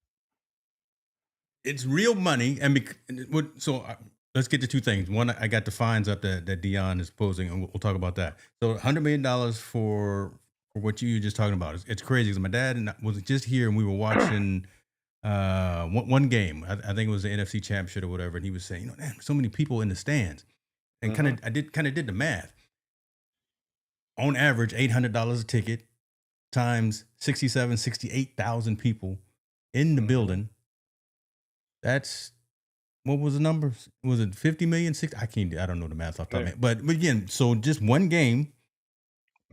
it's real money, let's get to two things. One, I got the fines up that Dion is posing, and we'll talk about that. So $100 million for what you were just talking about. It's crazy because my dad and I was just here, and we were watching one game. I think it was the NFC Championship or whatever, and he was saying, man, so many people in the stands, and hmm I did the math. On average, $800 a ticket times 68,000 people in the hmm building. That's what was the number? Was it 50 million? I don't know the math off the top of my Yeah. head. But again, so just one game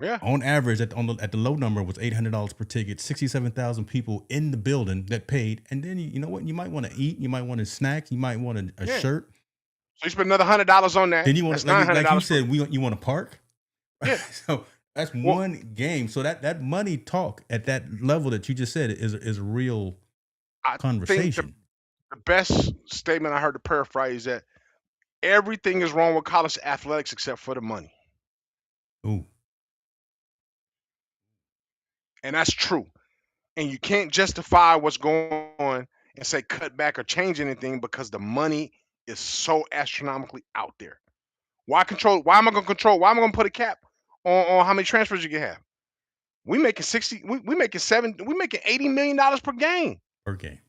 Yeah. on average at the low number was $800 per ticket, 67,000 people in the building that paid. And then you know what? You might want to eat, you might want a snack, you might want a Yeah. shirt. So you spend another $100 on that. Then you want That's to, nine hundred like you dollars per. said, you want to park. Yeah. So that's Well, one game. So that money talk at that level that you just said is a real I think the conversation. the best statement I heard to paraphrase that everything is wrong with college athletics except for the money. Ooh, And that's true. And you can't justify what's going on and say cut back or change anything because the money is so astronomically out there. Why am I gonna control? Why am I gonna put a cap on how many transfers you can have? We making 60, we making we making $80 million per game. per game.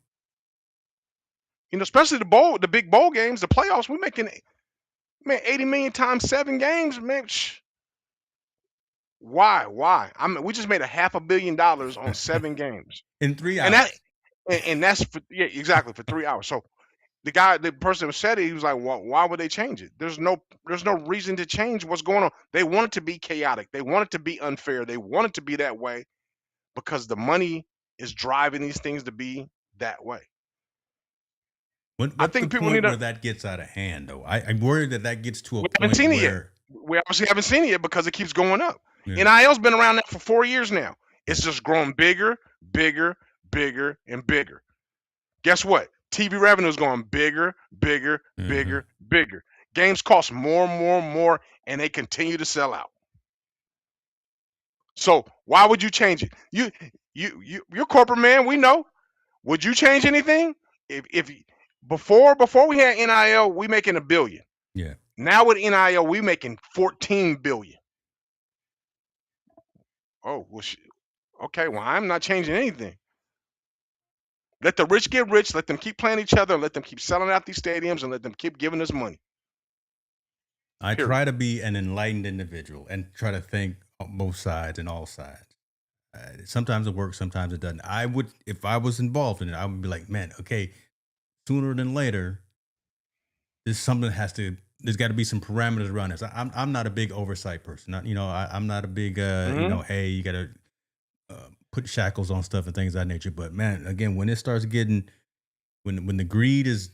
Especially the big bowl games, the playoffs, we making, man, 80 million times 7 games, man. Why? I mean, we just made $500 million on 7 games, In three and that hours. and that's for, yeah, exactly, for 3 hours. So the person who said it, he was like, why would they change it? There's no reason to change what's going on. They want it to be chaotic. They want it to be unfair. They want it to be that way because the money is driving these things to be that way. I What's the think people need point to. where that gets out of hand, though? I'm worried that gets to a We haven't point seen it yet. where, We obviously haven't seen it yet because it keeps going up. yeah, NIL's been around now for 4 years now. It's yeah, just growing bigger, bigger, bigger, and bigger. Guess what? TV revenue is going bigger, bigger, uh-huh. bigger, bigger. Games cost more and more and more, and they continue to sell out. So why would you change it? You're corporate man. We know. Would you change anything? If before we had NIL, we making $1 billion. Yeah. Now with NIL, we making 14 billion. Oh well, okay. Well, I'm not changing anything. Let the rich get rich. Let them keep playing each other. Let them keep selling out these stadiums, and let them keep giving us money. I Period. try to be an enlightened individual and try to think on both sides and all sides. Sometimes it works, sometimes it doesn't. I would, if I was involved in it, I would be like, man, okay, sooner than later, there's something that has to. There's got to be some parameters around this. I'm not a big oversight person. I'm not a big Mhm. hey, you got to put shackles on stuff and things of that nature. But man, again, when it starts getting when the greed is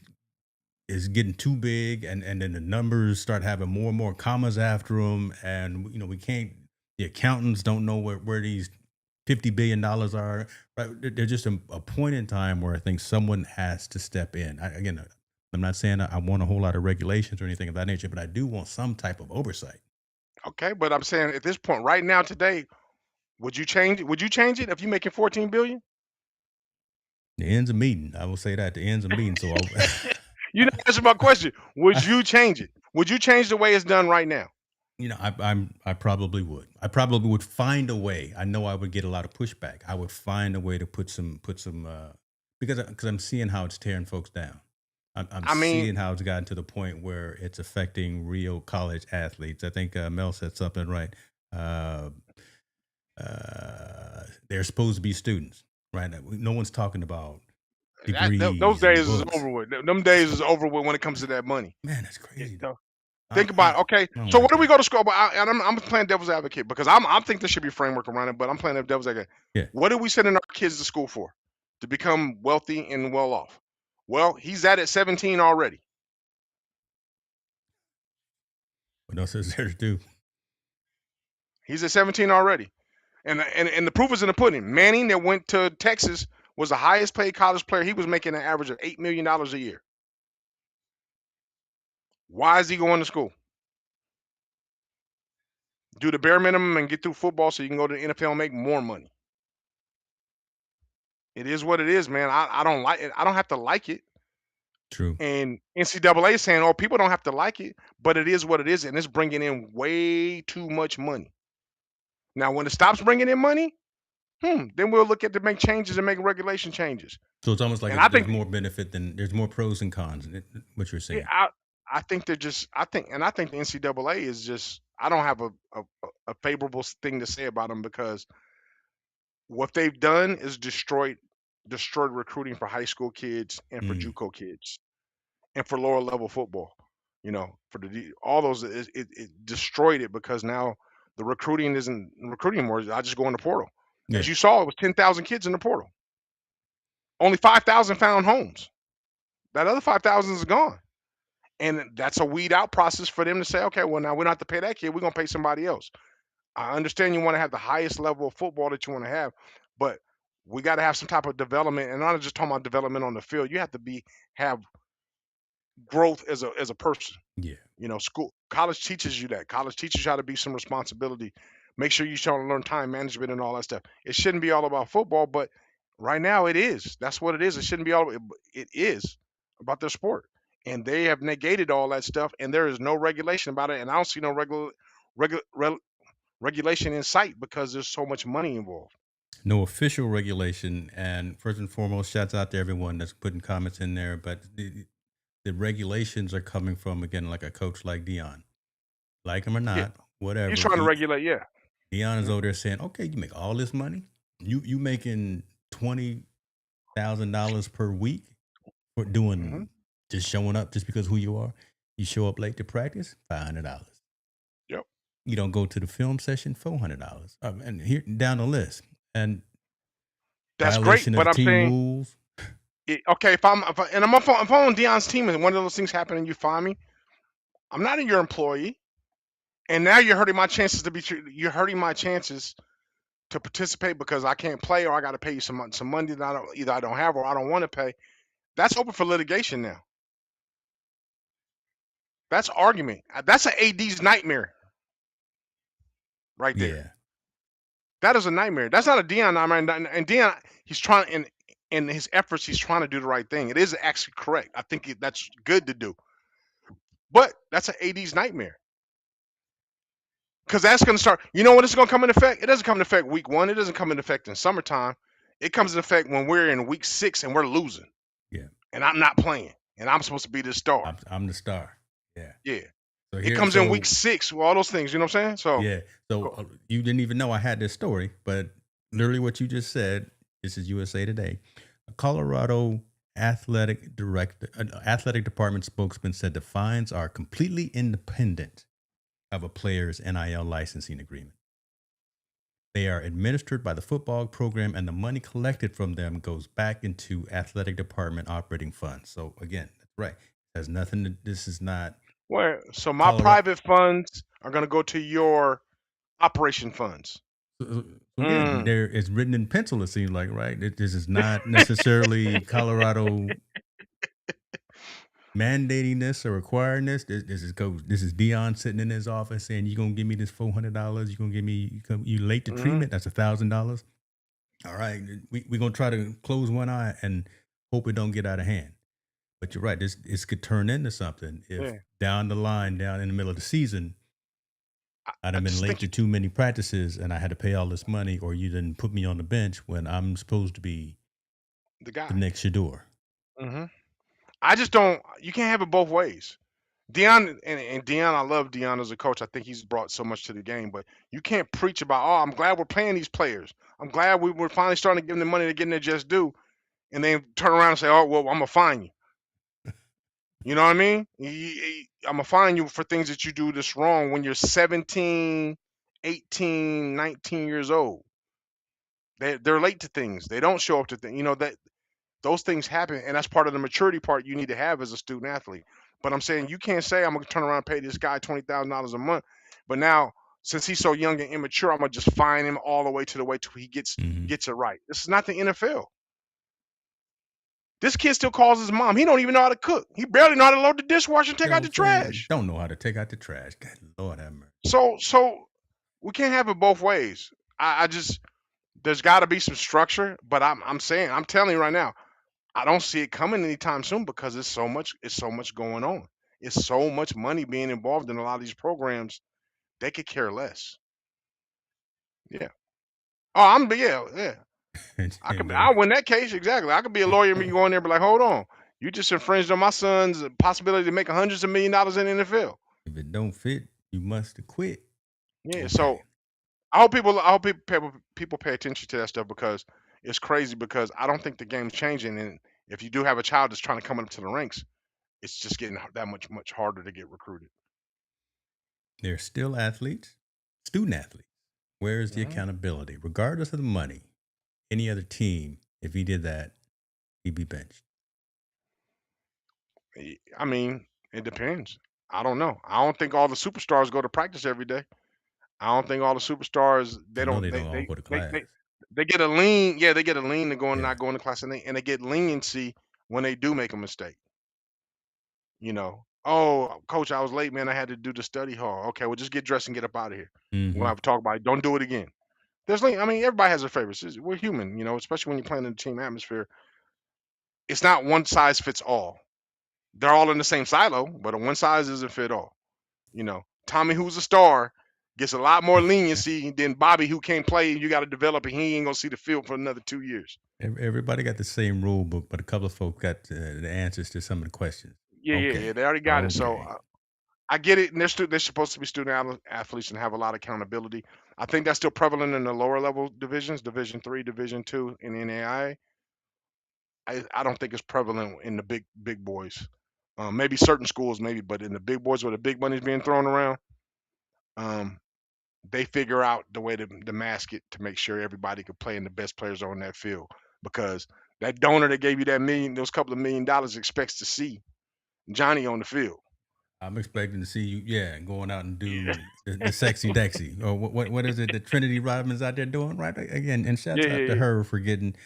getting too big and then the numbers start having more and more commas after them and we can't the accountants don't know where these $50 billion are, right? There's just a point in time where I think someone has to step in. Again, I'm not saying I want a whole lot of regulations or anything of that nature, but I do want some type of oversight. Okay, but I'm saying at this point, right now, today, would you change it? Would you change it if you're making 14 billion? The ends of meeting, I will say that the ends of meeting. So You didn't answer my question. Would you change it? Would you change the way it's done right now? I probably would. I probably would find a way. I know I would get a lot of pushback. I would find a way to put some because I'm seeing how it's tearing folks down. I'm I mean, seeing how it's gotten to the point where it's affecting real college athletes. I think Mel said something right. Uh, they're supposed to be students, right? No one's talking about those degrees days and is books. over with. Them days is over with when it comes to that money. Man, that's You crazy. know, I think about I, it. Okay, I don't so like what do we that. go to school? But and I'm playing devil's advocate because I think there should be a framework around it. But I'm playing devil's advocate. Yeah. What are we sending our kids to school for? To become wealthy and well off. Well, he's at 17 already. What else is there to do? He's at 17 already. And the proof is in the pudding. Manning that went to Texas was the highest paid college player. He was making an average of $8 million a year. Why is he going to school? Do the bare minimum and get through football so you can go to the NFL and make more money. It is what it is, man. I don't like it. I don't have to like it. True. And NCAA is saying, oh, people don't have to like it, but it is what it is, and it's bringing in way too much money. Now, when it stops bringing in money, then we'll look at to make changes and make regulation changes. So it's almost like And I there's think more benefit than there's more pros and cons in it, what you're Yeah, saying. I think they're just I think the NCAA is just I don't have a favorable thing to say about them because what they've done is destroyed recruiting for high school kids and for Mm, JUCO kids and for lower level football. For all those it destroyed it because now the recruiting isn't recruiting anymore. I just go in the portal. As yeah. you saw, it was 10,000 kids in the portal. Only 5,000 found homes. That other 5,000 is gone. And that's a weed out process for them to say, okay, well, now we don't have to pay that kid. We're going to pay somebody else. I understand you want to have the highest level of football that you want to have, but we got to have some type of development. And I'm not just talking about development on the field. You have to have growth as a person. Yeah. College teaches you that. College teaches you how to be some responsibility. Make sure you try to learn time management and all that stuff. It shouldn't be all about football, but right now it is. That's what it is. It shouldn't be all. It is about their sport, and they have negated all that stuff, and there is no regulation about it. And I don't see no regu- rel- regulation in sight because there's so much money involved. No official regulation. And first and foremost, shouts out to everyone that's putting comments in there. But the regulations are coming from, again, like a coach like Dion. Like him or Yeah, not, he's whatever. trying to regulate. Yeah. Dion is Mhm. over there saying, okay, you make all this money. You making $20,000 per week for Mhm. doing just showing up just because who you are. You show up late to practice, $500. Yep. You don't go to the film session, $400. And here down the list. And That's great, violation but of I'm team saying, rules. okay, if I'm on Dion's team and one of those things happen and you fire me, I'm not your employee. And now you're hurting my chances you're hurting my chances to participate because I can't play or I got to pay you some money that I don't have or I don't want to pay. That's open for litigation now. That's argument. That's an AD's nightmare right there. Yeah. That is a nightmare. That's not a Dion nightmare. And Dion, he's trying in his efforts, he's trying to do the right thing. It is actually correct. I think that's good to do. But that's an AD's nightmare. Because that's going to start. You know when it's going to come into effect? It doesn't come into effect week 1. It doesn't come into effect in summertime. It comes into effect when we're in week 6 and we're losing. Yeah. And I'm not playing. And I'm supposed to be the star. I'm the star. Yeah. Yeah. So It comes in week 6 with all those things. You know what I'm saying? So yeah. So you didn't even know I had this story, but literally what you just said. This is USA Today. A Colorado athletic department spokesman said the fines are completely independent of a player's NIL licensing agreement. They are administered by the football program, and the money collected from them goes back into athletic department operating funds. So again, that's right. It has nothing to. This is not. Where? So my private funds are going to go to your operation funds. So again, there it's written in pencil. It seems like, right? This is not necessarily Colorado mandating this or requiring this. This is Dion sitting in his office saying, "You're gonna give me this $400. You're gonna give me you late to treatment. That's $1,000. All right, we're gonna try to close one eye and hope it don't get out of hand." But you're right. This could turn into something if down the line, down in the middle of the season, I'd have been late to too many practices and I had to pay all this money, or you didn't put me on the bench when I'm supposed to be the guy, the next Shador. I just don't. You can't have it both ways. Dion and Dion, I love Dion as a coach. I think he's brought so much to the game, but you can't preach about, oh, I'm glad we're paying these players. I'm glad we're finally starting to give them the money to get in their just due, and then turn around and say, oh, well, I'm gonna fine you. You know what I mean? I'm gonna fine you for things that you do this wrong when you're 17, 18, 19 years old. They're late to things. They don't show up to things. You know that those things happen, and that's part of the maturity part you need to have as a student athlete. But I'm saying you can't say I'm gonna turn around and pay this guy $20,000 a month, but now since he's so young and immature, I'm gonna just fine him all the way till he gets it right. This is not the NFL. This kid still calls his mom. He don't even know how to cook. He barely know how to load the dishwasher and take out the trash. Don't know how to take out the trash. God, Lord have mercy. So we can't have it both ways. I just there's got to be some structure. But I'm telling you right now, I don't see it coming anytime soon because it's so much going on. It's so much money being involved in a lot of these programs. They could care less. Yeah. Oh, yeah. I'll win that case. Exactly. I could be a lawyer and go in there and be like, hold on. You just infringed on my son's possibility to make hundreds of $millions in the NFL. If it don't fit, you must quit. Yeah. Okay. So I hope people pay attention to that stuff because it's crazy because I don't think the game's changing. And if you do have a child that's trying to come up to the ranks, it's just getting that much harder to get recruited. They're still athletes, student athletes. Where is the accountability? Regardless of the money, any other team, if he did that, he'd be benched. I mean, it depends. I don't know. I don't think all the superstars go to practice every day. I don't think all the superstars they all go to class. They get a lean. Yeah, they get a lean to not going to class, and they get leniency when they do make a mistake. You know, oh, coach, I was late, man. I had to do the study hall. Okay, well, just get dressed and get up out of here. We'll have to talk about it. Don't do it again. I mean, everybody has their favorites. We're human, you know, especially when you're playing in a team atmosphere. It's not one size fits all. They're all in the same silo, but a one size doesn't fit all. You know, Tommy, who's a star, gets a lot more leniency than Bobby, who can't play. You got to develop, and he ain't gonna see the field for another 2 years. Everybody got the same rule, but a couple of folks got the answers to some of the questions. Yeah, they already got it. So I get it, and they're supposed to be student athletes and have a lot of accountability. I think that's still prevalent in the lower level divisions, Division III, Division II, and NAIA. I don't think it's prevalent in the big boys. Maybe certain schools, maybe, but in the big boys where the big money's being thrown around, they figure out the way to mask it to make sure everybody could play and the best players are on that field. Because that donor that gave you those couple of $1 million expects to see Johnny on the field. I'm expecting to see you, going out and do the sexy Dexy. Or what is it that Trinity Rodman's out there doing, right? Again, and shout out to her for getting...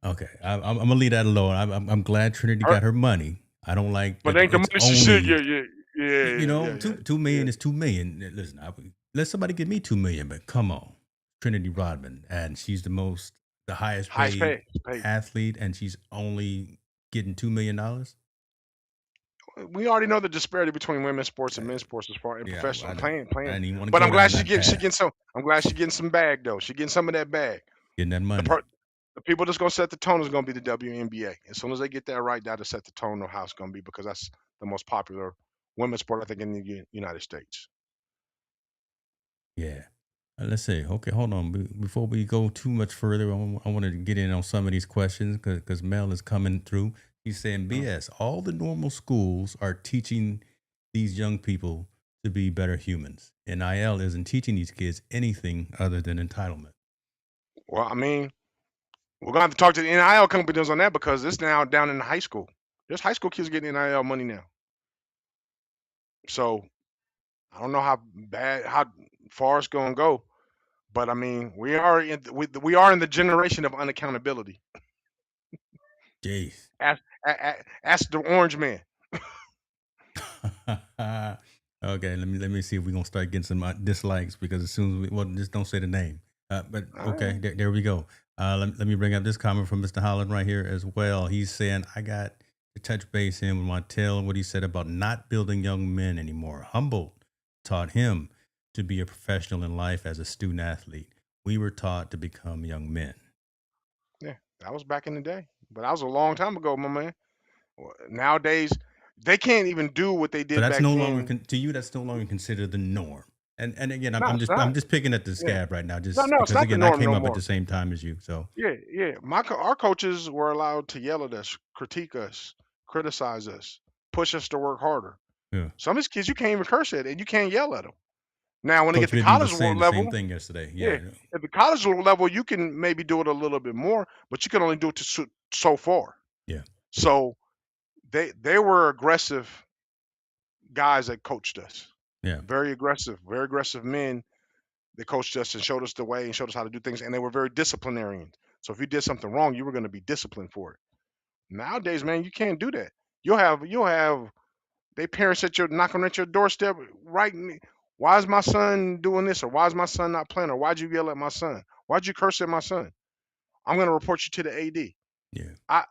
Okay, I'm gonna leave that alone. I'm glad Trinity got her money. I don't like But that ain't the it's money she should. only Yeah, yeah, yeah, you know, yeah, yeah, two yeah. million is 2 million. Listen, let somebody give me 2 million, but come on, Trinity Rodman, and she's the highest Highest paid pay, paid. athlete, and she's only getting $2 million. We already know the disparity between women's sports Uh, and men's sports as far in yeah, professional I playing. didn't even want to But go I'm glad down that she getting path. some. I'm glad she getting some bag though. She getting some of that bag. Getting that The money. part, the people that's gonna set the tone is gonna be the WNBA. As soon as they get that right, that'll set the tone of how it's gonna be because that's the most popular women's sport I think in the United States. Yeah. Let's see. Okay, hold on. Before we go too much further, I want to get in on some of these questions because Mel is coming through. He's saying, Mhm. BS, all the normal schools are teaching these young people to be better humans. NIL isn't teaching these kids anything other than entitlement. Well, I mean, we're gonna have to talk to the NIL companies on that because it's now down in high school. There's high school kids getting NIL money now. So I don't know how far it's gonna go, but I mean, we are in the generation of unaccountability. Jeez. Ask ask the orange man. Okay, let me see if we're gonna start getting some dislikes because as soon as we just don't say the name. But All okay, right. there we go. Let me bring up this comment from Mr. Holland right here as well. He's saying I got to touch base him and want to tell him what he said about not building young men anymore. Humboldt taught him to be a professional in life as a student athlete. We were taught to become young men. Yeah, that was back in the day, but that was a long time ago, my man. Nowadays, they can't even do what they So did that's back no longer then. to you. That's no longer considered the norm. And again, No, it's I'm not. just picking at the Yeah. scab right now, No, just no, it's because not the again, I norm came no up at more. the same time as you. So Yeah, yeah. Our coaches were allowed to yell at us, critique us, criticize us, push us to work harder. yeah, Some of these kids you can't even curse at, and you can't yell at them. Now, when they get Coach to Bibby was college saying the same level, thing yesterday. yeah, Yeah, at the college level, you can maybe do it a little bit more, but you can only do it to so far. yeah, So they were aggressive guys that coached us. yeah. Very aggressive men that coached us and showed us the way and showed us how to do things. And they were very disciplinarian. So if you did something wrong, you were going to be disciplined for it. Nowadays, man, you can't do that. You'll have they parents at your knocking at your doorstep writing, why is my son doing this, or why is my son not playing, or why'd you yell at my son? Why'd you curse at my son? I'm gonna report you to the AD. Yeah, I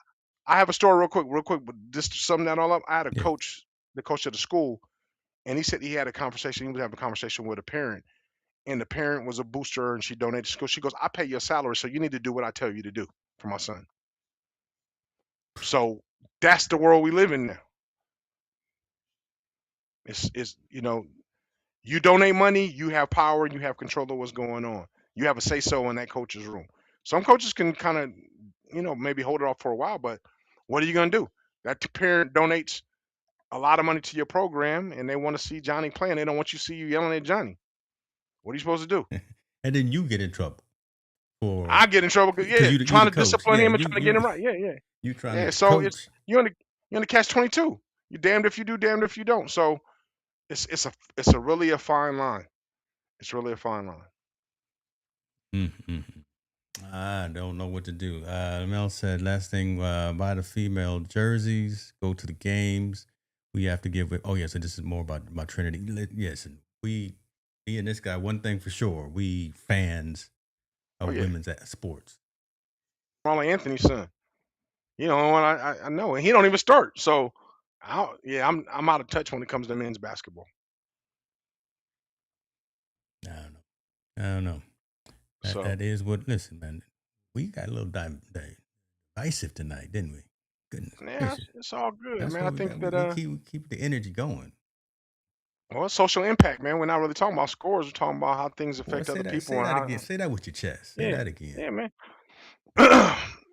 I have a story real quick, but just to sum that all up, I had a yeah. coach, the coach of the school, and he said he had a conversation. He was having a conversation with a parent, and the parent was a booster, and she donated to school. She goes, "I pay your salary, so you need to do what I tell you to do for my son." So that's the world we live in now. It's you donate money, you have power, and you have control of what's going on. You have a say so in that coach's room. Some coaches can kind of, maybe hold it off for a while, but what are you going to do? That parent donates a lot of money to your program, and they want to see Johnny playing. They don't want you to see you yelling at Johnny. What are you supposed to do? And then you get in trouble for I get in trouble because because yeah, you trying the to coach. discipline Yeah, him and trying to get him right. Yeah, yeah, you trying yeah. to So coach. you're in the catch 22. You're damned if you do, damned if you don't. So it's a really a fine line. It's really a fine line. Mm-hmm. I don't know what to do. Mel said last thing, buy the female jerseys, go to the games. We have to give it. Oh, yeah. So this is more about Trinity. Yes. And me and this guy, one thing for sure, we fans Oh of yeah, women's sports. Marlon Anthony's son. And I know, and he don't even start. So, yeah, I'm out of touch when it comes to men's basketball. I don't know. I don't know. So, That is what, listen, man, we got a little divisive tonight, didn't we? Goodness yeah, gracious. it's all good, That's man. I what we think got. that We keep the energy going. well, social impact, man. We're not really talking about scores. We're talking about how things Boy, affect other say people and that again. how. Say that with your chest. Say Yeah, that again. yeah, man.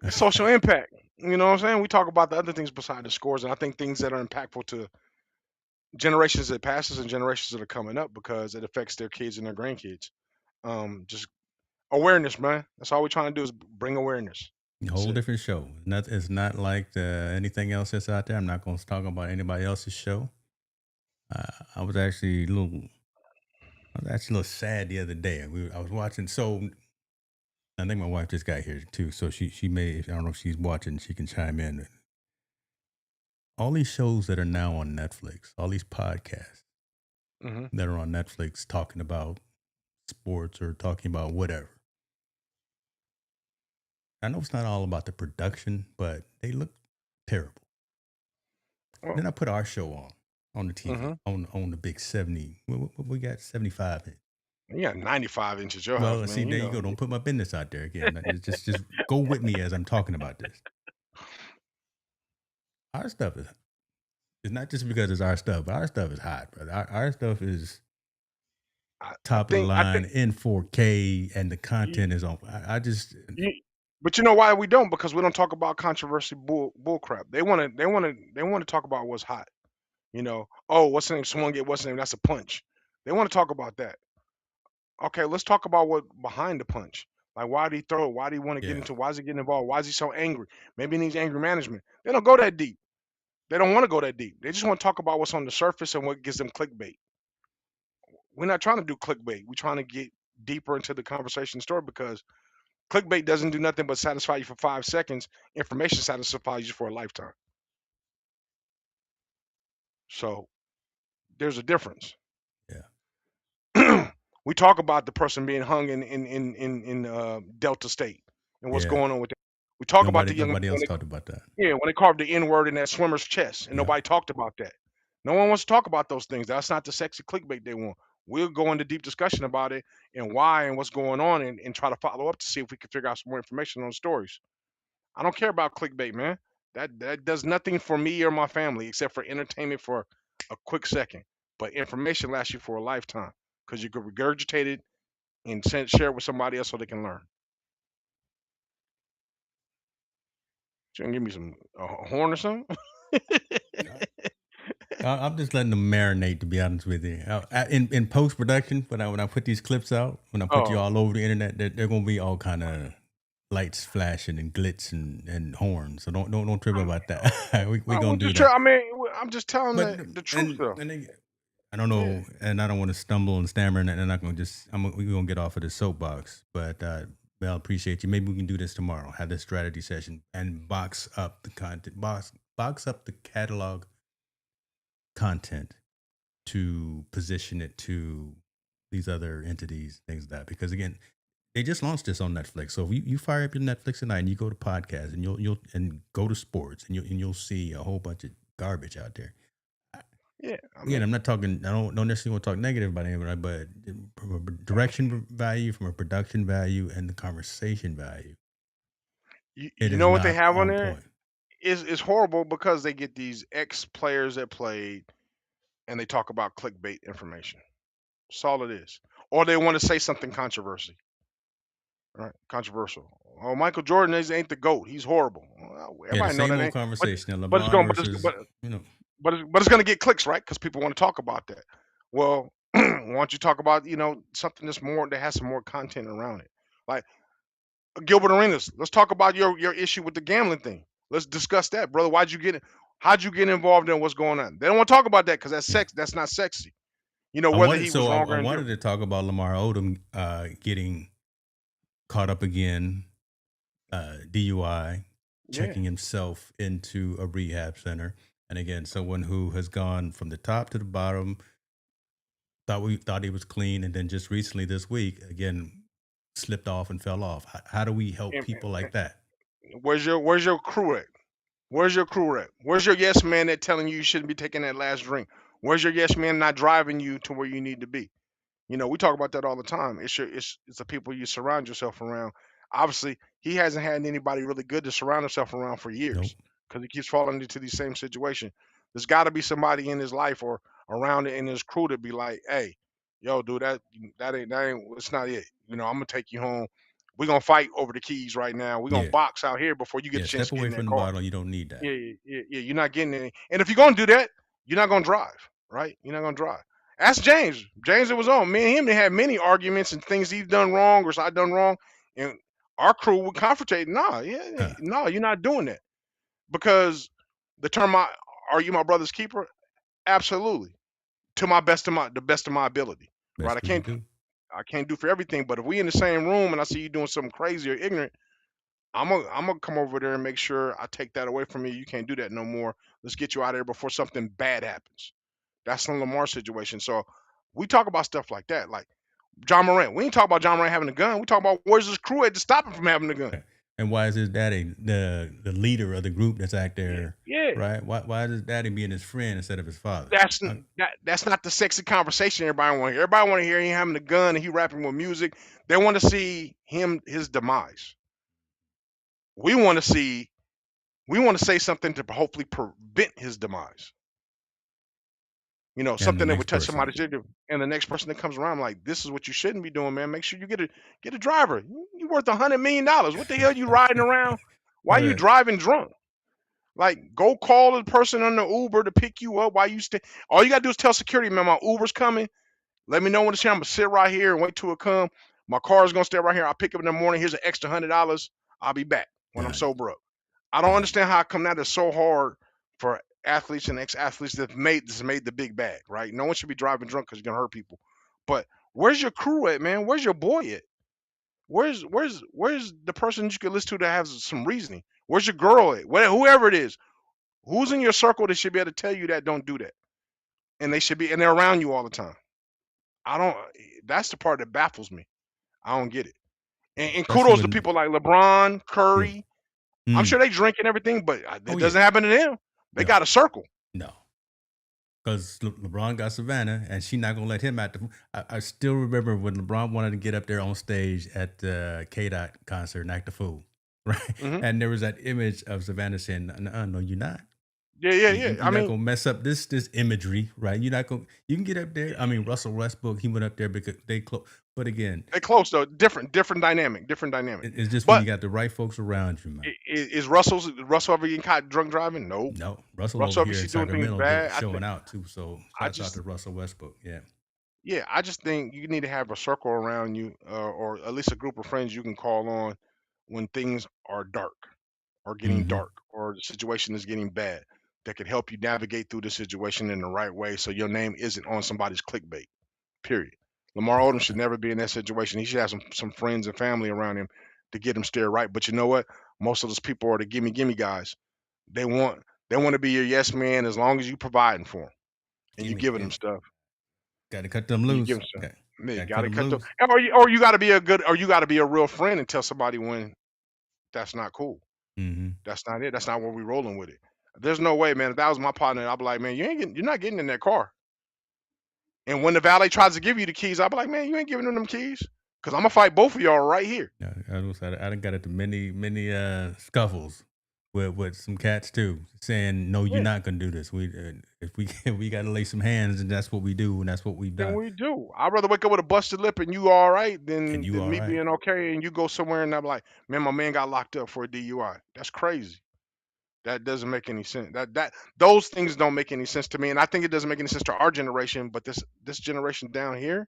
It's social impact. You know what I'm saying? We talk about the other things beside the scores, and I think things that are impactful to generations that passes and generations that are coming up because it affects their kids and their grandkids. Just awareness, man. That's all we're trying to do is bring awareness. A That's whole it. different show. It's not like anything else that's out there. I'm not going to talk about anybody else's show. I was actually a little sad the other day. I was watching. So I think my wife just got here too. So she may. I don't know if she's watching. She can chime in. all these shows that are now on Netflix, all these podcasts Hmm. that are on Netflix talking about sports or talking about whatever. I know it's not all about the production, but they look terrible. Well, Then I put our show on the TV hmm on the big 70. What we got 75 in. you got 95 inches your house, Well, see, man. You there you know. go. Don't put my business out there again. Just go with me as I'm talking about this. Our stuff is it's not just because it's our stuff, but our stuff is hot, brother. Our stuff is I top of the think I think line in 4K, and the you, content is on. I just you, but you know why we don't? Because we don't talk about controversy bull crap. They want to talk about what's hot. Oh, what's the name? Someone get what's the name? That's a punch. They want to talk about that. Okay, let's talk about what behind the punch. Like, why did he throw it? Why do he want to get yeah. into? Why is he getting involved? Why is he so angry? Maybe he needs anger management. They don't go that deep. They don't want to go that deep. They just want to talk about what's on the surface and what gives them clickbait. We're not trying to do clickbait. We're trying to get deeper into the conversation story because clickbait doesn't do nothing but satisfy you for 5 seconds. Information satisfies you for a lifetime. So there's a difference. Yeah. We talk about the person being hung in Delta State and what's Yeah. going on with that. We talk about the young Nobody when else they, talked about that. yeah, when they carved the N word in that swimmer's chest, and Yeah. nobody talked about that. No one wants to talk about those things. That's not the sexy clickbait they want. We'll go into deep discussion about it and why and what's going on, and try to follow up to see if we can figure out some more information on the stories. I don't care about clickbait, man. That does nothing for me or my family except for entertainment for a quick second. But information lasts you for a lifetime because you can regurgitate it and share it with somebody else so they can learn. You gonna give me some a horn or something? I'm just letting them marinate. To be honest with you, in post production, when I put these clips out, when I put you Oh, all over the internet, they're gonna be all kind of lights flashing and glitz and horns. So don't trip about that. We I gonna want do you that. to. I mean, I'm just telling But the truth though. I don't Yeah. know, and I don't want to stumble and stammer, and I'm not gonna we're gonna get off of the soapbox. But Mel, appreciate you. Maybe we can do this tomorrow. Have this strategy session and box up the content, box up the catalog content to position it to these other entities, things like that. Because again, they just launched this on Netflix. So if you fire up your Netflix tonight and you go to podcasts and you'll and go to sports and you'll see a whole bunch of garbage out there. Yeah. I Again, mean, I'm not talking. I don't necessarily want to talk negative about anybody, but from a direction value, from a production value, and the conversation value, it you is know what they not have on on there point. is horrible because they get these ex players that played and they talk about clickbait information. That's all it is. Or they want to say something controversy. Right? Controversial. Oh, Michael Jordan ain't the GOAT. He's horrible. Well, Yeah, the everybody know same that old ain't. But conversation. but it's LeBron going versus you know. but it's gonna get clicks, right? Because people want to talk about that. Well, why don't you talk about something that's more that has some more content around it, like Gilbert Arenas. Let's talk about your issue with the gambling thing. Let's discuss that, brother. Why'd you get it? How'd you get involved in what's going on? They don't want to talk about that because that's Yeah, sex. That's not sexy. Whether he was wrong I or wanted indifferent. to talk about Lamar Odom getting caught up again, DUI, Yeah, checking himself into a rehab center, and again, someone who has gone from the top to the bottom. Thought he was clean, and then just recently this week again slipped off and fell off. How do we help and, people like that? where's your crew at? Where's your crew at? Where's your yes man that telling you shouldn't be taking that last drink? Where's your yes man not driving you to where you need to be? We talk about that all the time. It's the people you surround yourself around. Obviously, he hasn't had anybody really good to surround himself around for Nope. years because he keeps falling into the same situation. There's got to be somebody in his life or around it in his crew to be like, "Hey, yo, dude, that ain't it's not it. I'm gonna take you home. We're gonna fight over the keys right now. We're gonna Yeah. box out here before you get Yeah. a chance Step to get away in that from the car." bottle. You don't need that. Yeah, yeah, yeah, yeah. You're not getting any. And if you're gonna do that, you're not gonna drive, right? You're not gonna drive. Ask James. James, it was on. Me and him they had many arguments and things he's done wrong or I done wrong, and our crew would confrontate. Nah, yeah, yeah, Huh. no, you're not doing that because the term "Are you my brother's keeper?" Absolutely, to the best of my ability, right? Best I we can can't do. I can't do for everything, but if we in the same room and I see you doing something crazy or ignorant, I'm gonna come over there and make sure I take that away from you. You can't do that no more. Let's get you out of here before something bad happens. That's the Lamar situation. So we talk about stuff like that. Like John Morant. We ain't talk about John Morant having a gun. We talk about where's his crew at to stop him from having a gun. And why is his daddy the leader of the group that's out Yeah, there, yeah. right? Why is his daddy being his friend instead of his father? Uh, That's not the sexy conversation everybody want to hear. Everybody want to hear him having a gun and he rapping with music. They want to see his demise. We want to see we want to say something to hopefully prevent his demise. and the Something that would next touch person. somebody's ear, and the next person that comes around, like, this is what you shouldn't be doing, man. Make sure you get a driver. You worth $100 million. What the hell you riding around? Why you Right. driving drunk? Like, go call the person on the Uber to pick you up while you stay. All you gotta do is tell security, man, my Uber's coming. Let me know when it's here. I'm gonna sit right here and wait till it come. My car's gonna stay right here. I'll pick up in the morning. Here's an extra $100. I'll be back when I'm Done. sober up. I don't Done. understand how come that is so hard for athletes and ex-athletes that's made the big bag, right? No one should be driving drunk because you're gonna hurt people. But where's your crew at, man? Where's your boy at? Where's the person you could listen to that has some reasoning? Where's your girl at? Whoever it is, who's in your circle that should be able to tell you that don't do that, and they're around you all the time. I don't. That's the part that baffles me. I don't get it. And Especially kudos to when people like LeBron, yeah. Curry. I'm Mm. sure they drink and everything, but Oh it yeah. doesn't happen to them. They No. got a circle. No. Because LeBron got Savannah, and she not gonna let him out. I still remember when LeBron wanted to get up there on stage at the K Dot concert and act a fool, right? Hmm. And there was that image of Savannah saying, No, you're not. Yeah, yeah, You, yeah. you're I not mean, gonna mess up this imagery, right? You're not gonna. You can get up there. I mean, Russell Westbrook, he went up there because they close. But again, they close though. Different dynamic. Different dynamic. it's just when you But got the right folks around you, man. is Russell ever getting caught drunk driving? Nope. No, Russell over Russell here obviously in doing things Sacramento bad. showing out too. So I shouts out just to Russell Westbrook. Yeah. yeah, I just think you need to have a circle around you, or at least a group of friends you can call on when things are dark or getting Hmm. dark or the situation is getting bad that could help you navigate through the situation in the right way so your name isn't on somebody's clickbait. Period. Lamar Odom should never be in that situation. He should have some friends and family around him to get him steered right. But you know what? Most of those people are the gimme guys. They want they want to be your yes man as long as you providing for them and you Gimme, giving them gimme. stuff. Got to cut them And you loose. give them stuff. Got Man, you to cut gotta them cut the loose. or you gotta be a good or you gotta be a real friend and tell somebody when that's not cool. Hmm. That's not it. That's not where we rolling with it. There's no way, man. If that was my partner, I'd be like, man, you're not getting in that car. And when the valet tries to give you the keys, I'll be like, man, you ain't giving them keys. Cause I'm gonna fight both of y'all right here. Yeah, I done got into many scuffles with some cats too, saying no, you're Yeah. not gonna do this. We if we we got to lay some hands, and that's what we do, and that's what we've Then done. we do. I'd rather wake up with a busted lip and you all right And than you all me right? being okay and you go somewhere and I'm like, man, my man got locked up for a DUI. That's crazy. That doesn't make any sense. That those things don't make any sense to me. And I think it doesn't make any sense to our generation, but this generation down here,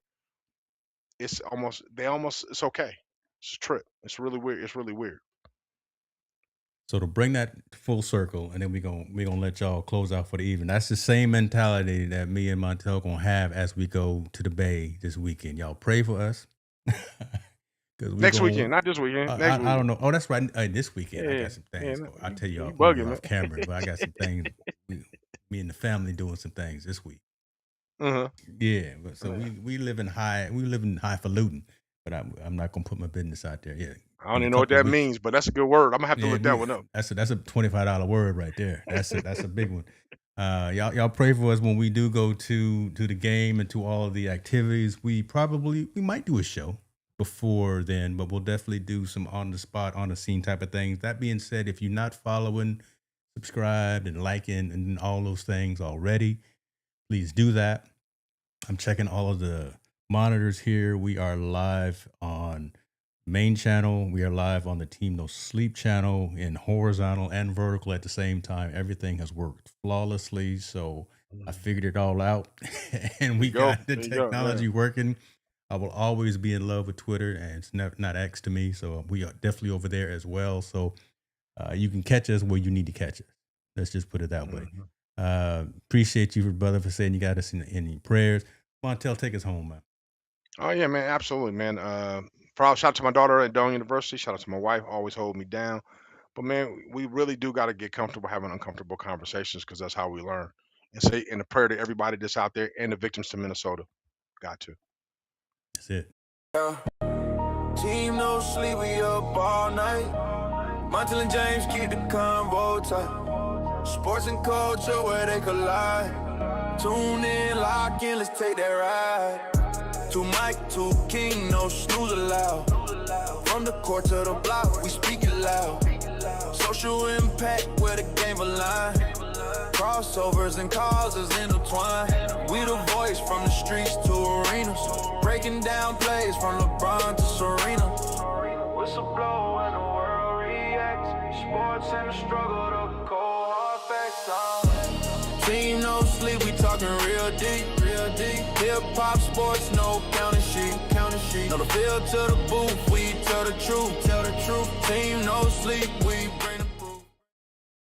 it's okay. It's a trip. It's really weird. It's really weird. So to bring that full circle, and then we gonna let y'all close out for the evening. That's the same mentality that me and Montel gonna have as we go to the Bay this weekend. Y'all pray for us, because we Next going. weekend, not this weekend. Next I don't weekend. know. Oh, that's right. This weekend, I Yeah, got some yeah. things. I'll tell you You maybe bugging, off camera, but I got some things. We, me and the family doing some things this week. man. Yeah, but so Uh-huh. we live in highfalutin, but I'm not gonna put my business out there. Yeah, I don't in a even know what couple of that weeks. means, but that's a good word. I'm gonna have to Yeah, look that one up. that's a $25 word right there. That's a big one. Y'all pray for us when we do go to the game and to all of the activities. We might do a show before then, but we'll definitely do some on the spot, on the scene type of things. That being said, if you're not following, subscribed, and liking, and all those things already, please do that. I'm checking all of the monitors here. We are live on main channel. We are live on the Team No Sleep channel in horizontal and vertical at the same time. Everything has worked flawlessly. So I Mhm. figured it all out and There we you go. got the There you go. Yeah. technology working. I will always be in love with Twitter, and it's not X to me. So we are definitely over there as well. So you can catch us where you need to catch us. Let's just put it that way. Mhm. Appreciate you, brother, for saying you got us in your prayers. Montel, take us home, man. Oh yeah, man. Absolutely, man. Shout out to my daughter at Doane University. Shout out to my wife, always hold me down. But man, we really do got to get comfortable having uncomfortable conversations because that's how we learn. And say, and a prayer to everybody that's out there and the victims to Minnesota. Got to. That's it. Yeah. Team no sleep, we up all night. Montel and James keep the convo tight. Sports and culture where they collide. Tune in, lock in, let's take that ride. To Mike, to King, no snooze allowed. From the court to the block, we speak it loud. Social impact where the game align. Crossovers and causes intertwined. We the voice from the streets to arenas. Breaking down plays from LeBron to Serena. Whistle blow when the world reacts. Sports and the struggle, the cold hard facts. Team no sleep, we talking real deep, real deep. Hip hop, sports, no counting sheet, counting sheet. No the field to the booth, we tell the truth, tell the truth. Team no sleep, we bring